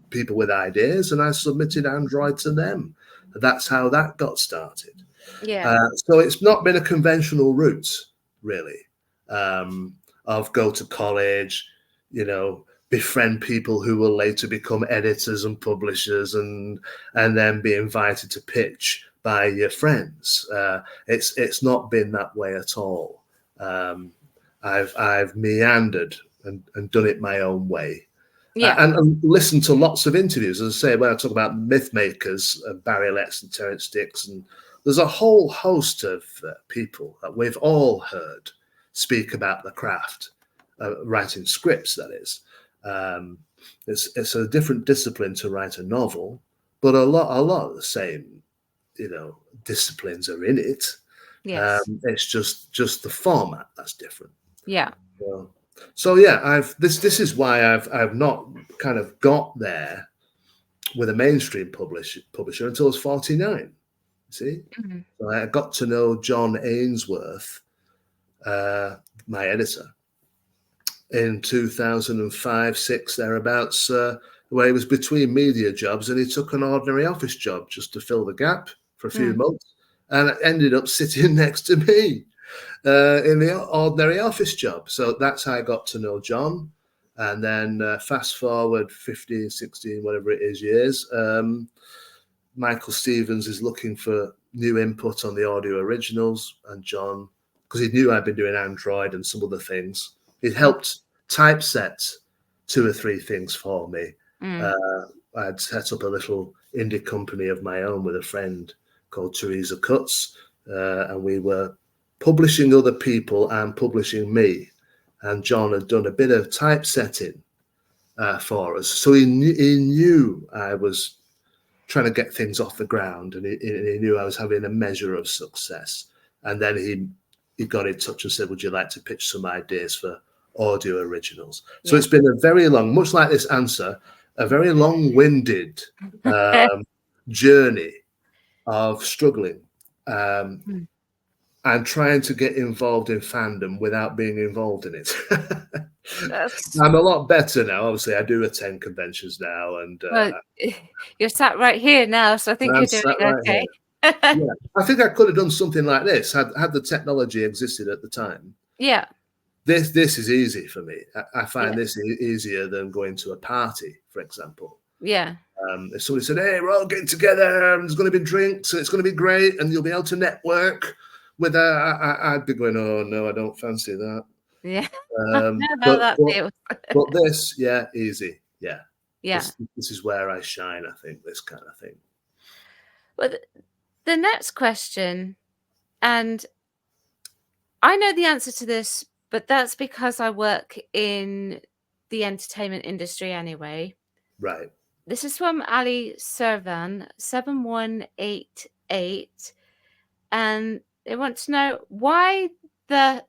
people with ideas, and I submitted Android to them. That's how that got started. So it's not been a conventional route, really, of go to college, befriend people who will later become editors and publishers, and then be invited to pitch by your friends. It's not been that way at all. I've meandered and done it my own way. And listened to lots of interviews. As I say, when I talk about myth makers, Barry Letts and Terence Dix, and there's a whole host of people that we've all heard speak about the craft, writing scripts, that is. It's a different discipline to write a novel, but a lot of the same, disciplines are in it. It's just the format that's different. So yeah, this is why I've not kind of got there with a mainstream publisher until I was 49. See, so I got to know John Ainsworth, my editor, in 2005-06 thereabouts, where he was between media jobs, and he took an ordinary office job just to fill the gap for a few months, and ended up sitting next to me in the ordinary office job. So that's how I got to know John. And then fast forward 15, 16, whatever it is, years, Michael Stevens is looking for new input on the audio originals, and John, because he knew I'd been doing Android and some other things, he helped typeset 2 or 3 things for me. I'd set up a little indie company of my own with a friend called Teresa Cutts, and we were publishing other people and publishing me. And John had done a bit of typesetting for us, so he knew I was trying to get things off the ground, and he knew I was having a measure of success. And then he got in touch and said, would you like to pitch some ideas for audio originals? So it's been a very long, much like this answer, a very long-winded journey of struggling and trying to get involved in fandom without being involved in it. I'm a lot better now. Obviously, I do attend conventions now, and you're sat right here now, so I think you're doing okay. Yeah, I think I could have done something like this had the technology existed at the time. This is easy for me. I find this easier than going to a party, for example. If somebody said, hey, we're all getting together, and there's going to be drinks, and it's going to be great, and you'll be able to network with I'd be going, oh no, I don't fancy that. But this, easy. This is where I shine, I think, this kind of thing. Well, the next question, and I know the answer to this, but that's because I work in the entertainment industry anyway. Right. This is from Ali Servan 7188, and they want to know why I'll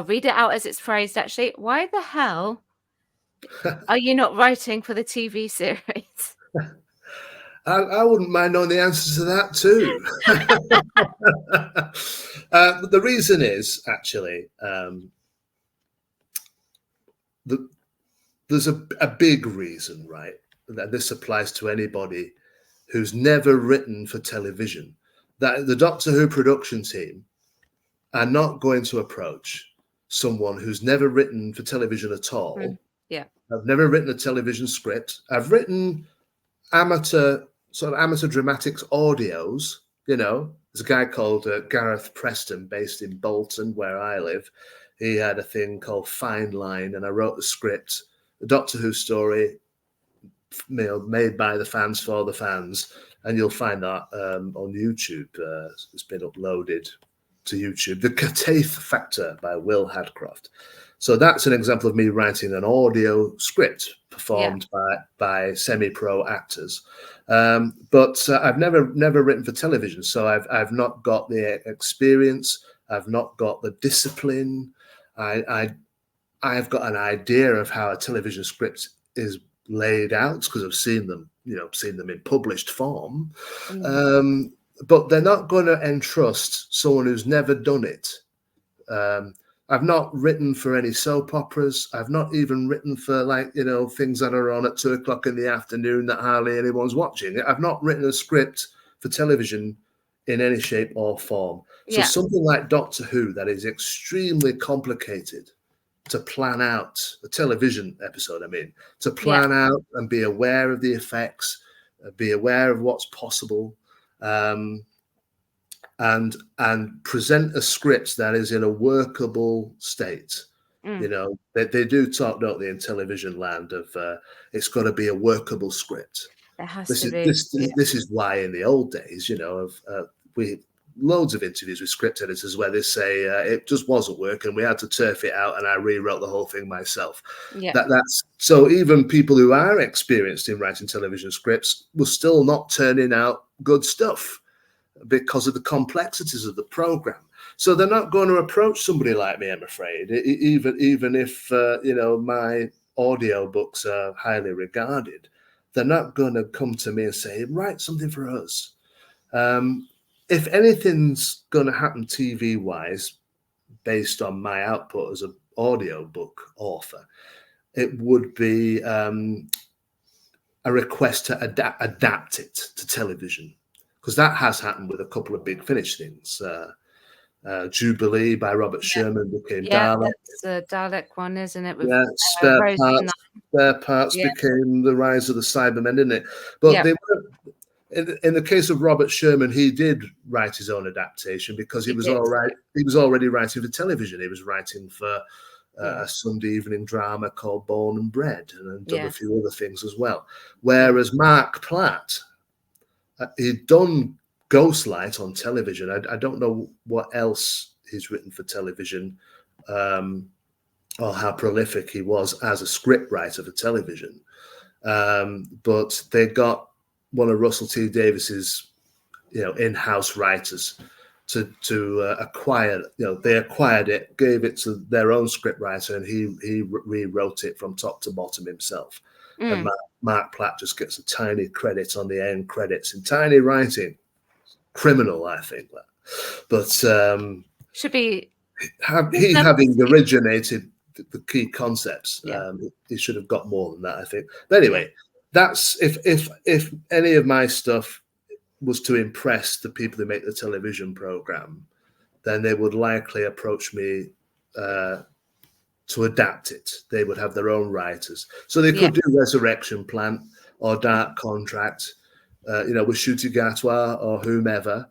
read it out as it's phrased, actually. Why the hell are you not writing for the TV series? I wouldn't mind knowing the answer to that too. The reason is actually there's a big reason, right? That this applies to anybody who's never written for television. That the Doctor Who production team are not going to approach someone who's never written for television at all Yeah. I've never written a television script. I've written amateur dramatics audios. There's a guy called Gareth Preston based in Bolton, where I live. He had a thing called Fine Line, and I wrote the script, the Doctor Who story, made by the fans for the fans, and you'll find that on YouTube. It's been uploaded to YouTube. The Cathaith Factor by Will Hadcroft. So that's an example of me writing an audio script performed by semi-pro actors. But I've never written for television, so I've not got the experience. I've not got the discipline. I've got an idea of how a television script is laid out because I've seen them in published form. But they're not going to entrust someone who's never done it. I've not written for any soap operas. I've not even written for things that are on at 2:00 in the afternoon that hardly anyone's watching. I've not written a script for television in any shape or form. So something like Doctor Who, that is extremely complicated to plan out, a television episode, to plan out and be aware of the effects, be aware of what's possible, and present a script that is in a workable state. They do talk, don't they, in television land of it's got to be a workable script. It has This to is be. this is why in the old days, we loads of interviews with script editors where they say it just wasn't working, we had to turf it out, and I rewrote the whole thing myself. That's so even people who are experienced in writing television scripts will still not turning out good stuff because of the complexities of the program. So they're not going to approach somebody like me, I'm afraid, even if my audio books are highly regarded. They're not going to come to me and say, write something for us. If anything's going to happen TV-wise, based on my output as an audiobook author, it would be a request to adapt it to television, because that has happened with a couple of Big Finish things. Jubilee by Robert Sherman became Dalek. That's the Dalek one, isn't it? With, Spare Parts became the Rise of the Cybermen, didn't it? But they were. In the case of Robert Sherman, he did write his own adaptation because he was already writing for television. He was writing for a Sunday evening drama called Born and Bred, and done a few other things as well. Whereas Mark Platt, he'd done Ghostlight on television. I don't know what else he's written for television, or how prolific he was as a script writer for television. But they got one of Russell T Davies's, in-house writers to acquire. They acquired it, gave it to their own script writer, and he rewrote it from top to bottom himself. And Mark Platt just gets a tiny credit on the end credits in tiny writing. Criminal, I think that. But should be having originated the key concepts, he should have got more than that, I think. But anyway. That's if any of my stuff was to impress the people who make the television program, then they would likely approach me to adapt it. They would have their own writers, so they could do Resurrection Plant or Dark Contract, with Ncuti Gatwa or whomever.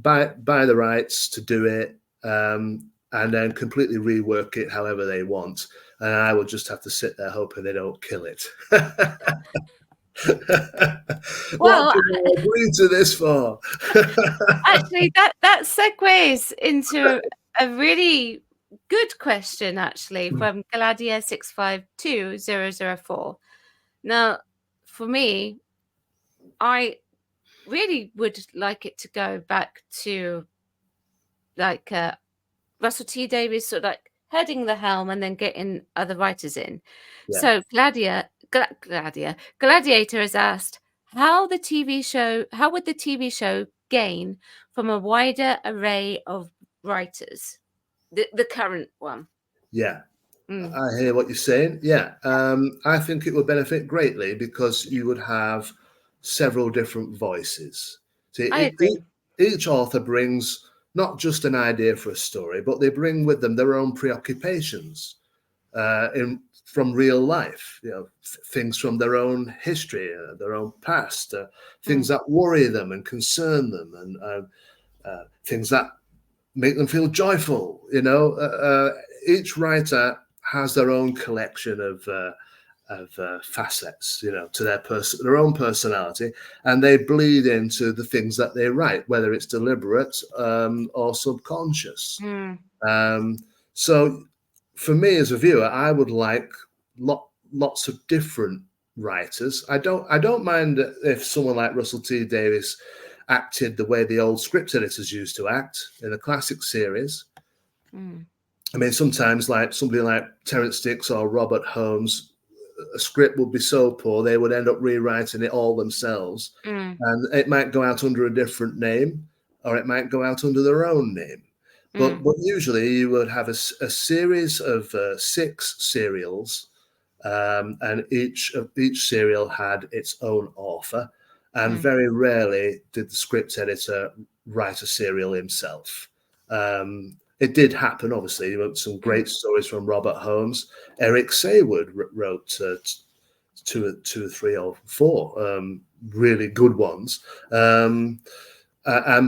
Buy the rights to do it, and then completely rework it however they want. And I will just have to sit there hoping they don't kill it. What did I agree to this for? Actually, that segues into a really good question, actually, from Gladia 652004. Now, for me, I really would like it to go back to Russell T Davies, sort of heading the helm and then getting other writers in. So Gladiator has asked, how would the TV show gain from a wider array of writers? The current one. I hear what you're saying. I think it would benefit greatly because you would have several different voices. See, each author brings not just an idea for a story, but they bring with them their own preoccupations. from real life, things from their own history, their own past, things that worry them and concern them, and things that make them feel joyful. Each writer has their own collection of facets, to their own personality, and they bleed into the things that they write, whether it's deliberate or subconscious. So for me as a viewer, I would like lots of different writers. I don't mind if someone like Russell T Davies acted the way the old script editors used to act in the classic series. I mean, sometimes like somebody like Terence Dicks or Robert Holmes, a script would be so poor they would end up rewriting it all themselves, and it might go out under a different name, or it might go out under their own name. But usually you would have a series of 6 serials, and each serial had its own author, and very rarely did the script editor write a serial himself. It did happen, obviously. He wrote some great stories from Robert Holmes. Eric Saywood wrote 2 or 3 or 4 really good ones, and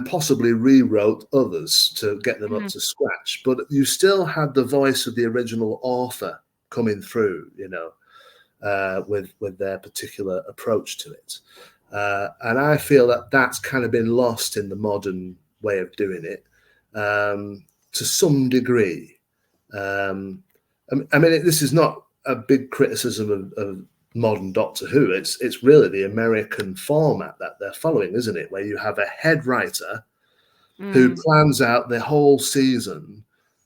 possibly rewrote others to get them up to scratch. But you still had the voice of the original author coming through, with their particular approach to it. And I feel that that's kind of been lost in the modern way of doing it. To some degree. I mean, this is not a big criticism of modern Doctor Who. It's really the American format that they're following, isn't it? Where you have a head writer who plans out the whole season,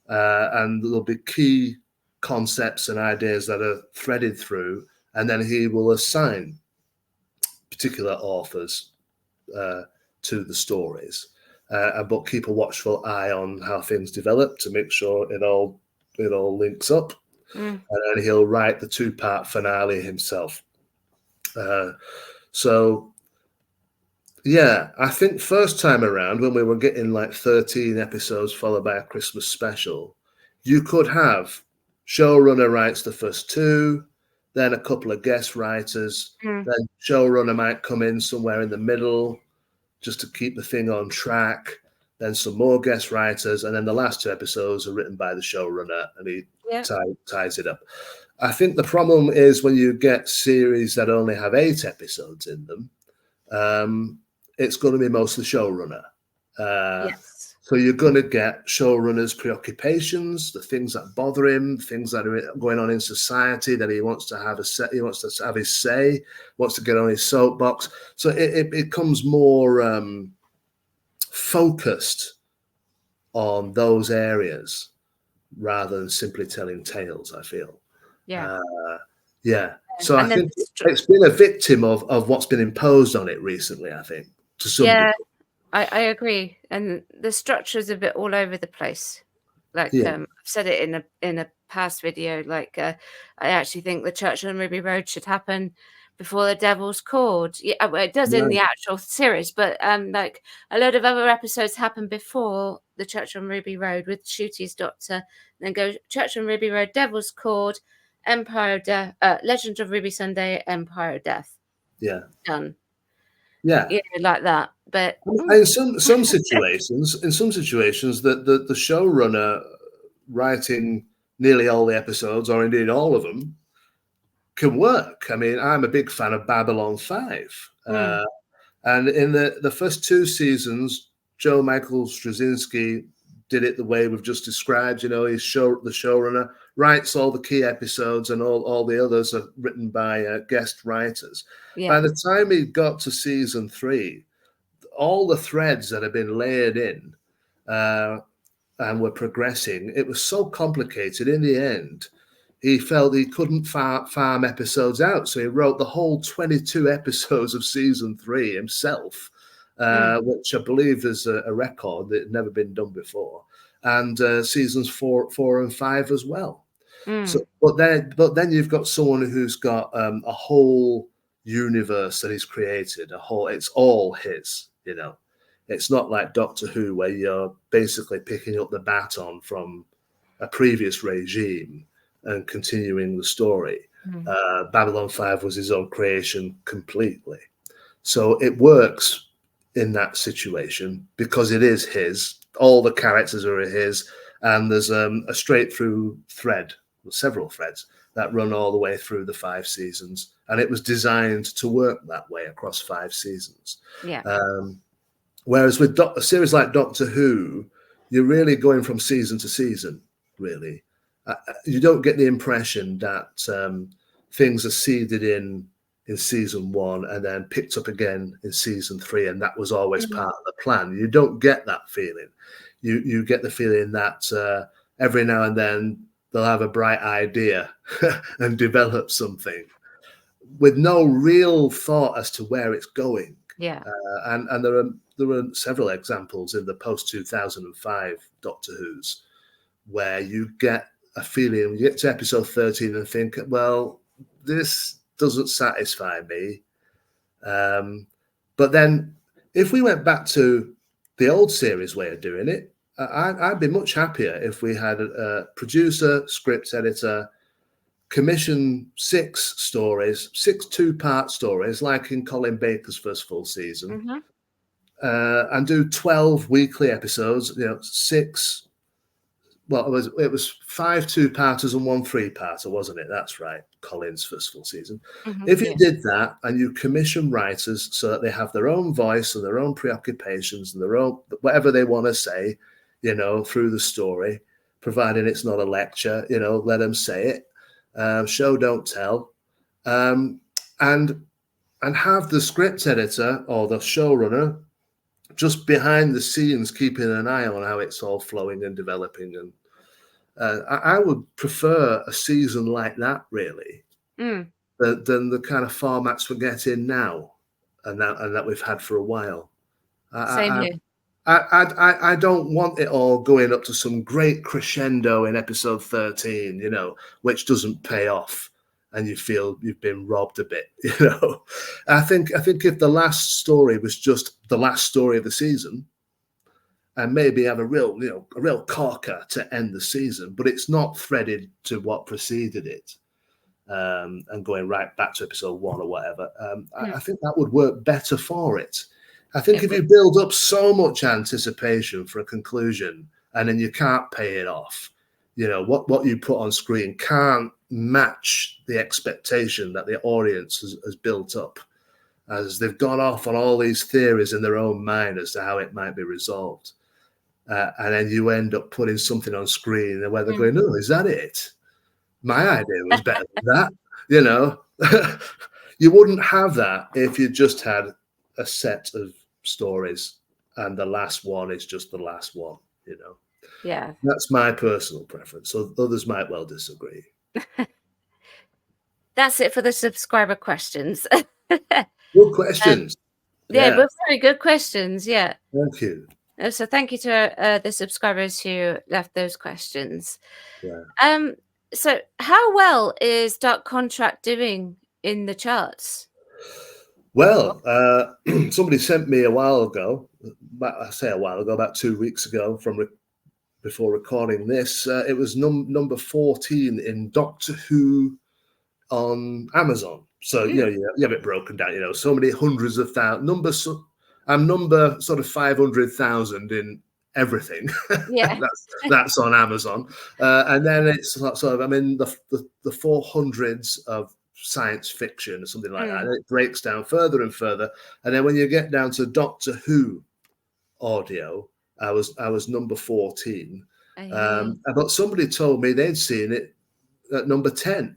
and there'll be key concepts and ideas that are threaded through, and then he will assign particular authors to the stories. But keep a watchful eye on how things develop to make sure it all links up, and then he'll write the 2-part finale himself. So yeah, I think first time around when we were getting like 13 episodes followed by a Christmas special, you could have showrunner writes the first 2, then a couple of guest writers, then showrunner might come in somewhere in the middle just to keep the thing on track, then some more guest writers, and then the last 2 episodes are written by the showrunner, and he ties it up. I think the problem is when you get series that only have 8 episodes in them, it's going to be mostly showrunner. So you're going to get showrunner's preoccupations, the things that bother him, things that are going on in society that he wants to have he wants to have his say, wants to get on his soapbox. So it becomes more focused on those areas rather than simply telling tales, I feel. So I think it's been a victim of what's been imposed on it recently, I think, to some degree. I agree, and the structure is a bit all over the place. Like I've said it in a past video. Like I actually think the Church on Ruby Road should happen before the Devil's Cord. Yeah, well, it does in the actual series, but like a load of other episodes happen before the Church on Ruby Road with Shooty's Doctor, then go Church on Ruby Road, Devil's Cord, Empire of Death, Legend of Ruby Sunday, Empire of Death. Done. Like that. But in some situations, the showrunner writing nearly all the episodes, or indeed all of them, can work. I mean, I'm a big fan of Babylon 5, and in the first 2 seasons, Joe Michael Straczynski did it the way we've just described. The showrunner writes all the key episodes, and all the others are written by guest writers. By the time he got to season 3, all the threads that had been layered in and were progressing, it was so complicated. In the end, he felt he couldn't farm episodes out, so he wrote the whole 22 episodes of season 3 himself, which I believe is a record that had never been done before, and seasons 4 and 5 as well. So, but then you've got someone who's got a whole universe that he's created. It's all his. It's not like Doctor Who where you're basically picking up the baton from a previous regime. and continuing the story. Babylon 5 was his own creation completely. So it works in that situation because it is his. All the characters are his, and there's a straight through thread, several threads that run all the way through the 5 seasons, and it was designed to work that way across 5 seasons. Yeah. Whereas with a series like Doctor Who, you're really going from season to season, really. You don't get the impression that things are seeded in season 1 and then picked up again in season 3, and that was always part of the plan. You don't get that feeling. You get the feeling that every now and then they'll have a bright idea and develop something with no real thought as to where it's going. Yeah. And there are several examples in the post 2005 Doctor Who's where you get a feeling, you get to episode 13 and think, well, this doesn't satisfy me. But then if we went back to the old series way of doing it, I'd be much happier if we had a producer, script editor, commission 6 stories, 6 2-part stories, like in Colin Baker's first full season, and do 12 weekly episodes, 6. Well, it was 5 2-parters and 1 3-parter, wasn't it? That's right, Colin's first full season. If you did that and you commission writers so that they have their own voice and their own preoccupations and their own whatever they want to say, through the story, providing it's not a lecture, let them say it. Show don't tell, and have the script editor or the showrunner just behind the scenes keeping an eye on how it's all flowing and developing. And I would prefer a season like that, really, than the kind of formats we're getting now and that we've had for a while. Same here. I don't want it all going up to some great crescendo in episode 13, which doesn't pay off, and you feel you've been robbed a bit. I think if the last story was just the last story of the season, and maybe have a real corker to end the season, but it's not threaded to what preceded it, and going right back to episode 1 or whatever. I think that would work better for it. I think if you build up so much anticipation for a conclusion and then you can't pay it off, what you put on screen can't match the expectation that the audience has built up, as they've gone off on all these theories in their own mind as to how it might be resolved. And then you end up putting something on screen where they're going, oh, is that it? My idea was better than that. You wouldn't have that if you just had a set of stories and the last one is just the last one. Yeah, that's my personal preference, so others might well disagree. That's it for the subscriber questions. Good questions. Yeah, but very good questions. Yeah, thank you. So thank you to the subscribers who left those questions. Yeah. So how well is Dark Contract doing in the charts? Well, somebody sent me a while ago, about 2 weeks ago, before recording this. It was number 14 in Doctor Who on Amazon. So you have it broken down. So many hundreds of thousands numbers. I'm number sort of 500,000 in everything. Yeah, that's on Amazon, and then it's sort of I'm in the 400s of science fiction or something like that. And it breaks down further and further, and then when you get down to Doctor Who audio, I was number 14. But somebody told me they'd seen it at number 10.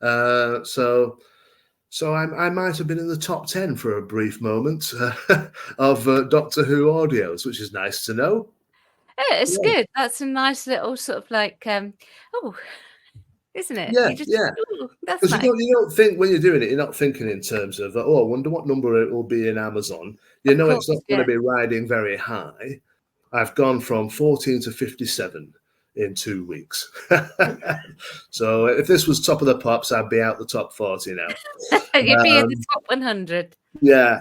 So I might have been in the top 10 for a brief moment of Doctor Who audios, which is nice to know. Yeah, it's good. That's a nice little sort of like, isn't it? Yeah, that's because nice. you don't think when you're doing it, you're not thinking in terms of, oh, I wonder what number it will be in Amazon. It's not going to be riding very high. I've gone from 14 to 57 in 2 weeks. So if this was top of the pops, I'd be out the top 40 now. You'd be in the top 100. Yeah.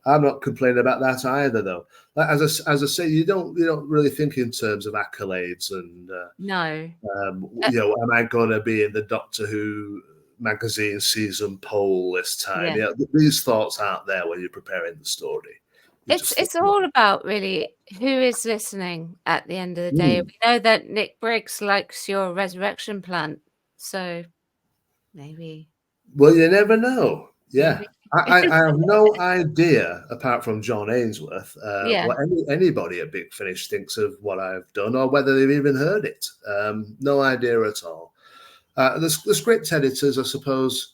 I'm not complaining about that either, though. As I say, you don't really think in terms of accolades and No. am I going to be in the Doctor Who magazine season poll this time? Yeah. These thoughts aren't there when you're preparing the story. You just think, It's all about really who is listening at the end of the day. We know that Nick Briggs likes your resurrection plant, so maybe. well, you never know. Yeah. Maybe. I have no idea, apart from John Ainsworth, Yeah. what anybody at Big Finish thinks of what I've done or whether they've even heard it. No idea at all. The script editors, I suppose,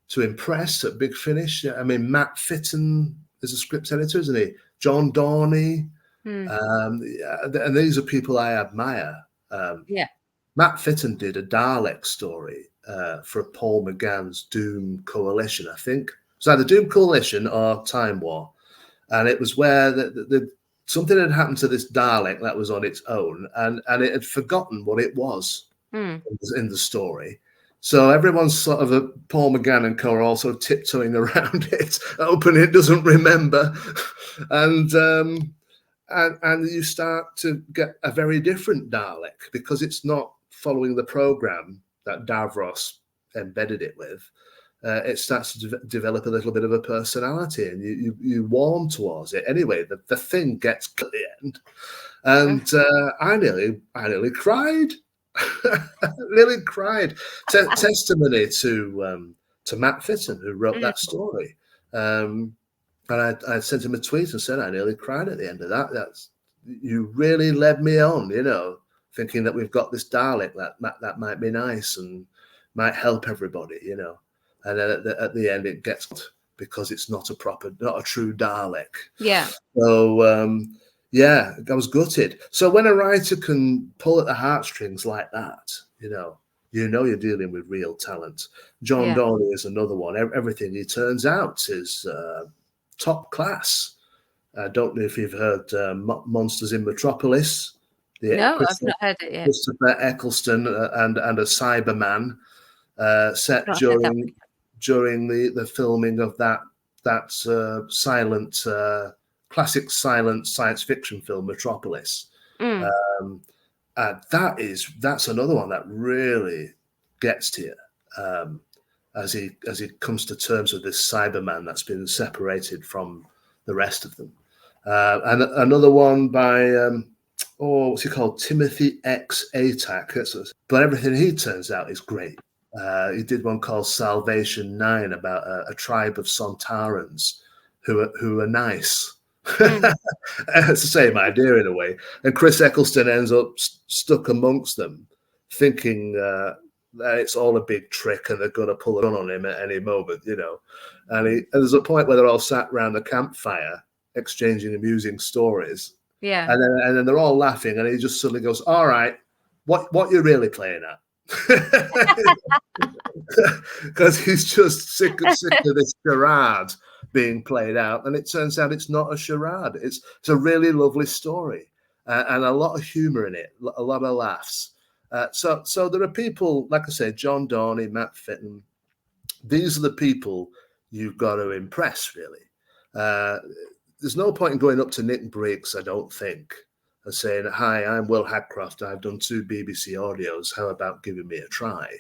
to impress at Big Finish. I mean, Matt Fitton is a script editor, isn't he? John Dorney. And these are people I admire. Yeah. Matt Fitton did a Dalek story for Paul McGann's Doom Coalition, I think. It was either Doom Coalition or Time War. And it was where something had happened to this Dalek that was on its own, and it had forgotten what it was in the story. So everyone's sort of Paul McGann and co are also tiptoeing around it, hoping it doesn't remember. And you start to get a very different Dalek because it's not following the program that Davros embedded it with. It starts to develop a little bit of a personality, and you warm towards it. Anyway, the thing gets to the end, and I nearly cried. Nearly cried. Testimony to Matt Fitton, who wrote that story. And I sent him a tweet and said I nearly cried at the end of that. You really led me on, thinking that we've got this Dalek that might be nice and might help everybody, And then at the end, it gets because it's not a true Dalek. Yeah. So yeah, I was gutted. So when a writer can pull at the heartstrings like that, you're dealing with real talent. John Dorney is another one. Everything he turns out is top class. I don't know if you've heard Monsters in Metropolis. No, I've not heard it yet. Christopher Eccleston and a Cyberman set during the filming of that silent classic silent science fiction film Metropolis. That's another one that really gets to you as he comes to terms with this Cyberman that's been separated from the rest of them. And another one by what's he called? Timothy X. Atack. But everything he turns out is great. He did one called Salvation 9 about a tribe of Sontarans who are nice. It's the same idea in a way. And Chris Eccleston ends up stuck amongst them, thinking that it's all a big trick and they're going to pull a gun on him at any moment, And there's a point where they're all sat around the campfire exchanging amusing stories. Yeah. And then they're all laughing, and he just suddenly goes, "All right, what you're really playing at?" Because he's just sick of this charade being played out, and it turns out it's not a charade. It's a really lovely story and a lot of humor in it, a lot of laughs. So there are people, like I say, John Dorney, Matt Fitton. These are the people you've got to impress, really. There's no point in going up to Nick Briggs, I don't think, and saying, "Hi, I'm Will Hadcroft. I've done 2 BBC audios. How about giving me a try?"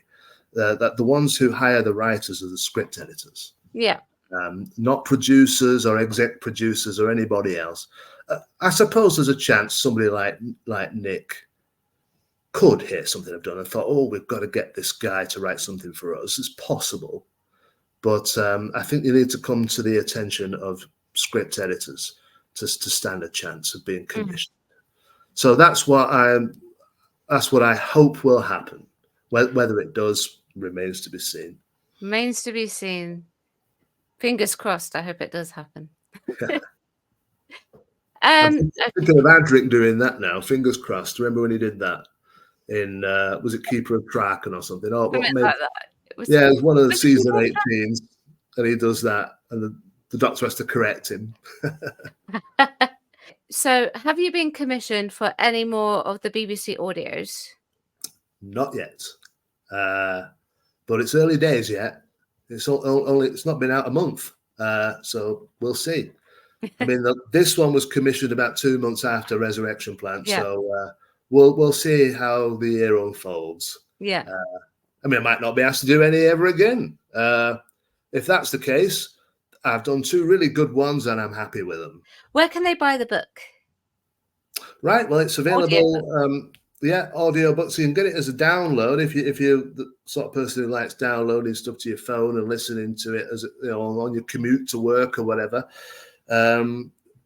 That the ones who hire the writers are the script editors. Yeah. Not producers or exec producers or anybody else. I suppose there's a chance somebody like Nick could hear something I've done and thought, "Oh, we've got to get this guy to write something for us." It's possible. But I think you need to come to the attention of script editors to stand a chance of being commissioned. So that's what I hope will happen. Whether it does remains to be seen. Remains to be seen. Fingers crossed. I hope it does happen. I'm thinking of Adric doing that now. Fingers crossed. Remember when he did that in was it Keeper of Kraken or something? Oh, what made, like that. It was one of the season 18s, and he does that, and the Doctor has to correct him. So, have you been commissioned for any more of the BBC audios? Not yet, but it's early days yet. It's not been out a month, So we'll see. I mean, this one was commissioned about 2 months after Resurrection Plant, Yeah. so we'll see how the year unfolds. Yeah. I mean, I might not be asked to do any ever again. If that's the case, I've done 2 really good ones, and I'm happy with them. Where can they buy the book? Right. Well, it's available. Yeah, audiobooks. You can get it as a download if you're the sort of person who likes downloading stuff to your phone and listening to it as on your commute to work or whatever.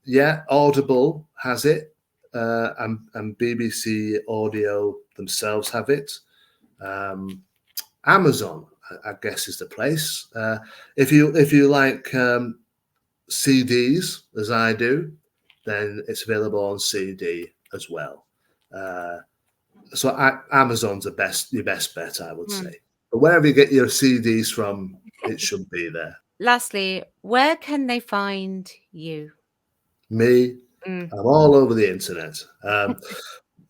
Yeah, Audible has it, and BBC Audio themselves have it. Amazon, I guess, is the place. If you like CDs, as I do, then it's available on CD as well. So Amazon's your best bet, I would say. But wherever you get your CDs from, it should be there. Lastly, where can they find you? Me, I'm all over the internet.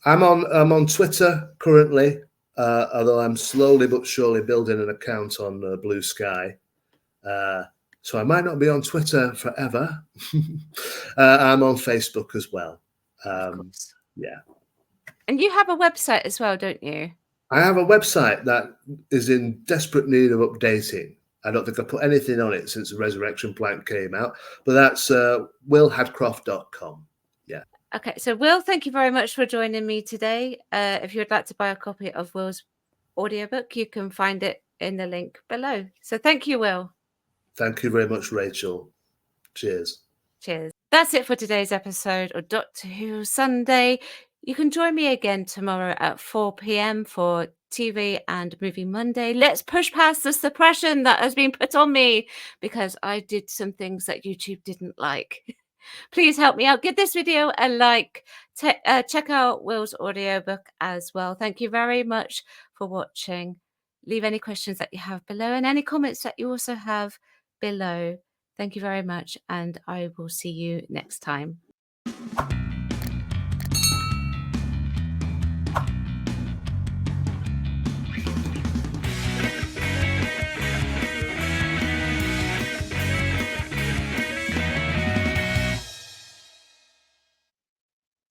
I'm on Twitter currently, although I'm slowly but surely building an account on Blue Sky. So I might not be on Twitter forever. I'm on Facebook as well. Of course. Yeah. And you have a website as well, don't you? I have a website that is in desperate need of updating. I don't think I put anything on it since the Resurrection Plant came out, but that's willhadcroft.com. Yeah. Okay, so Will, thank you very much for joining me today. If you would like to buy a copy of Will's audiobook, you can find it in the link below. So thank you, Will. Thank you very much, Rachel. Cheers. Cheers. That's it for today's episode of Doctor Who Sunday. You can join me again tomorrow at 4 p.m. for TV and Movie Monday. Let's push past the suppression that has been put on me because I did some things that YouTube didn't like. Please help me out. Give this video a like. Check out Will's audiobook as well. Thank you very much for watching. Leave any questions that you have below and any comments that you also have below. Thank you very much, and I will see you next time.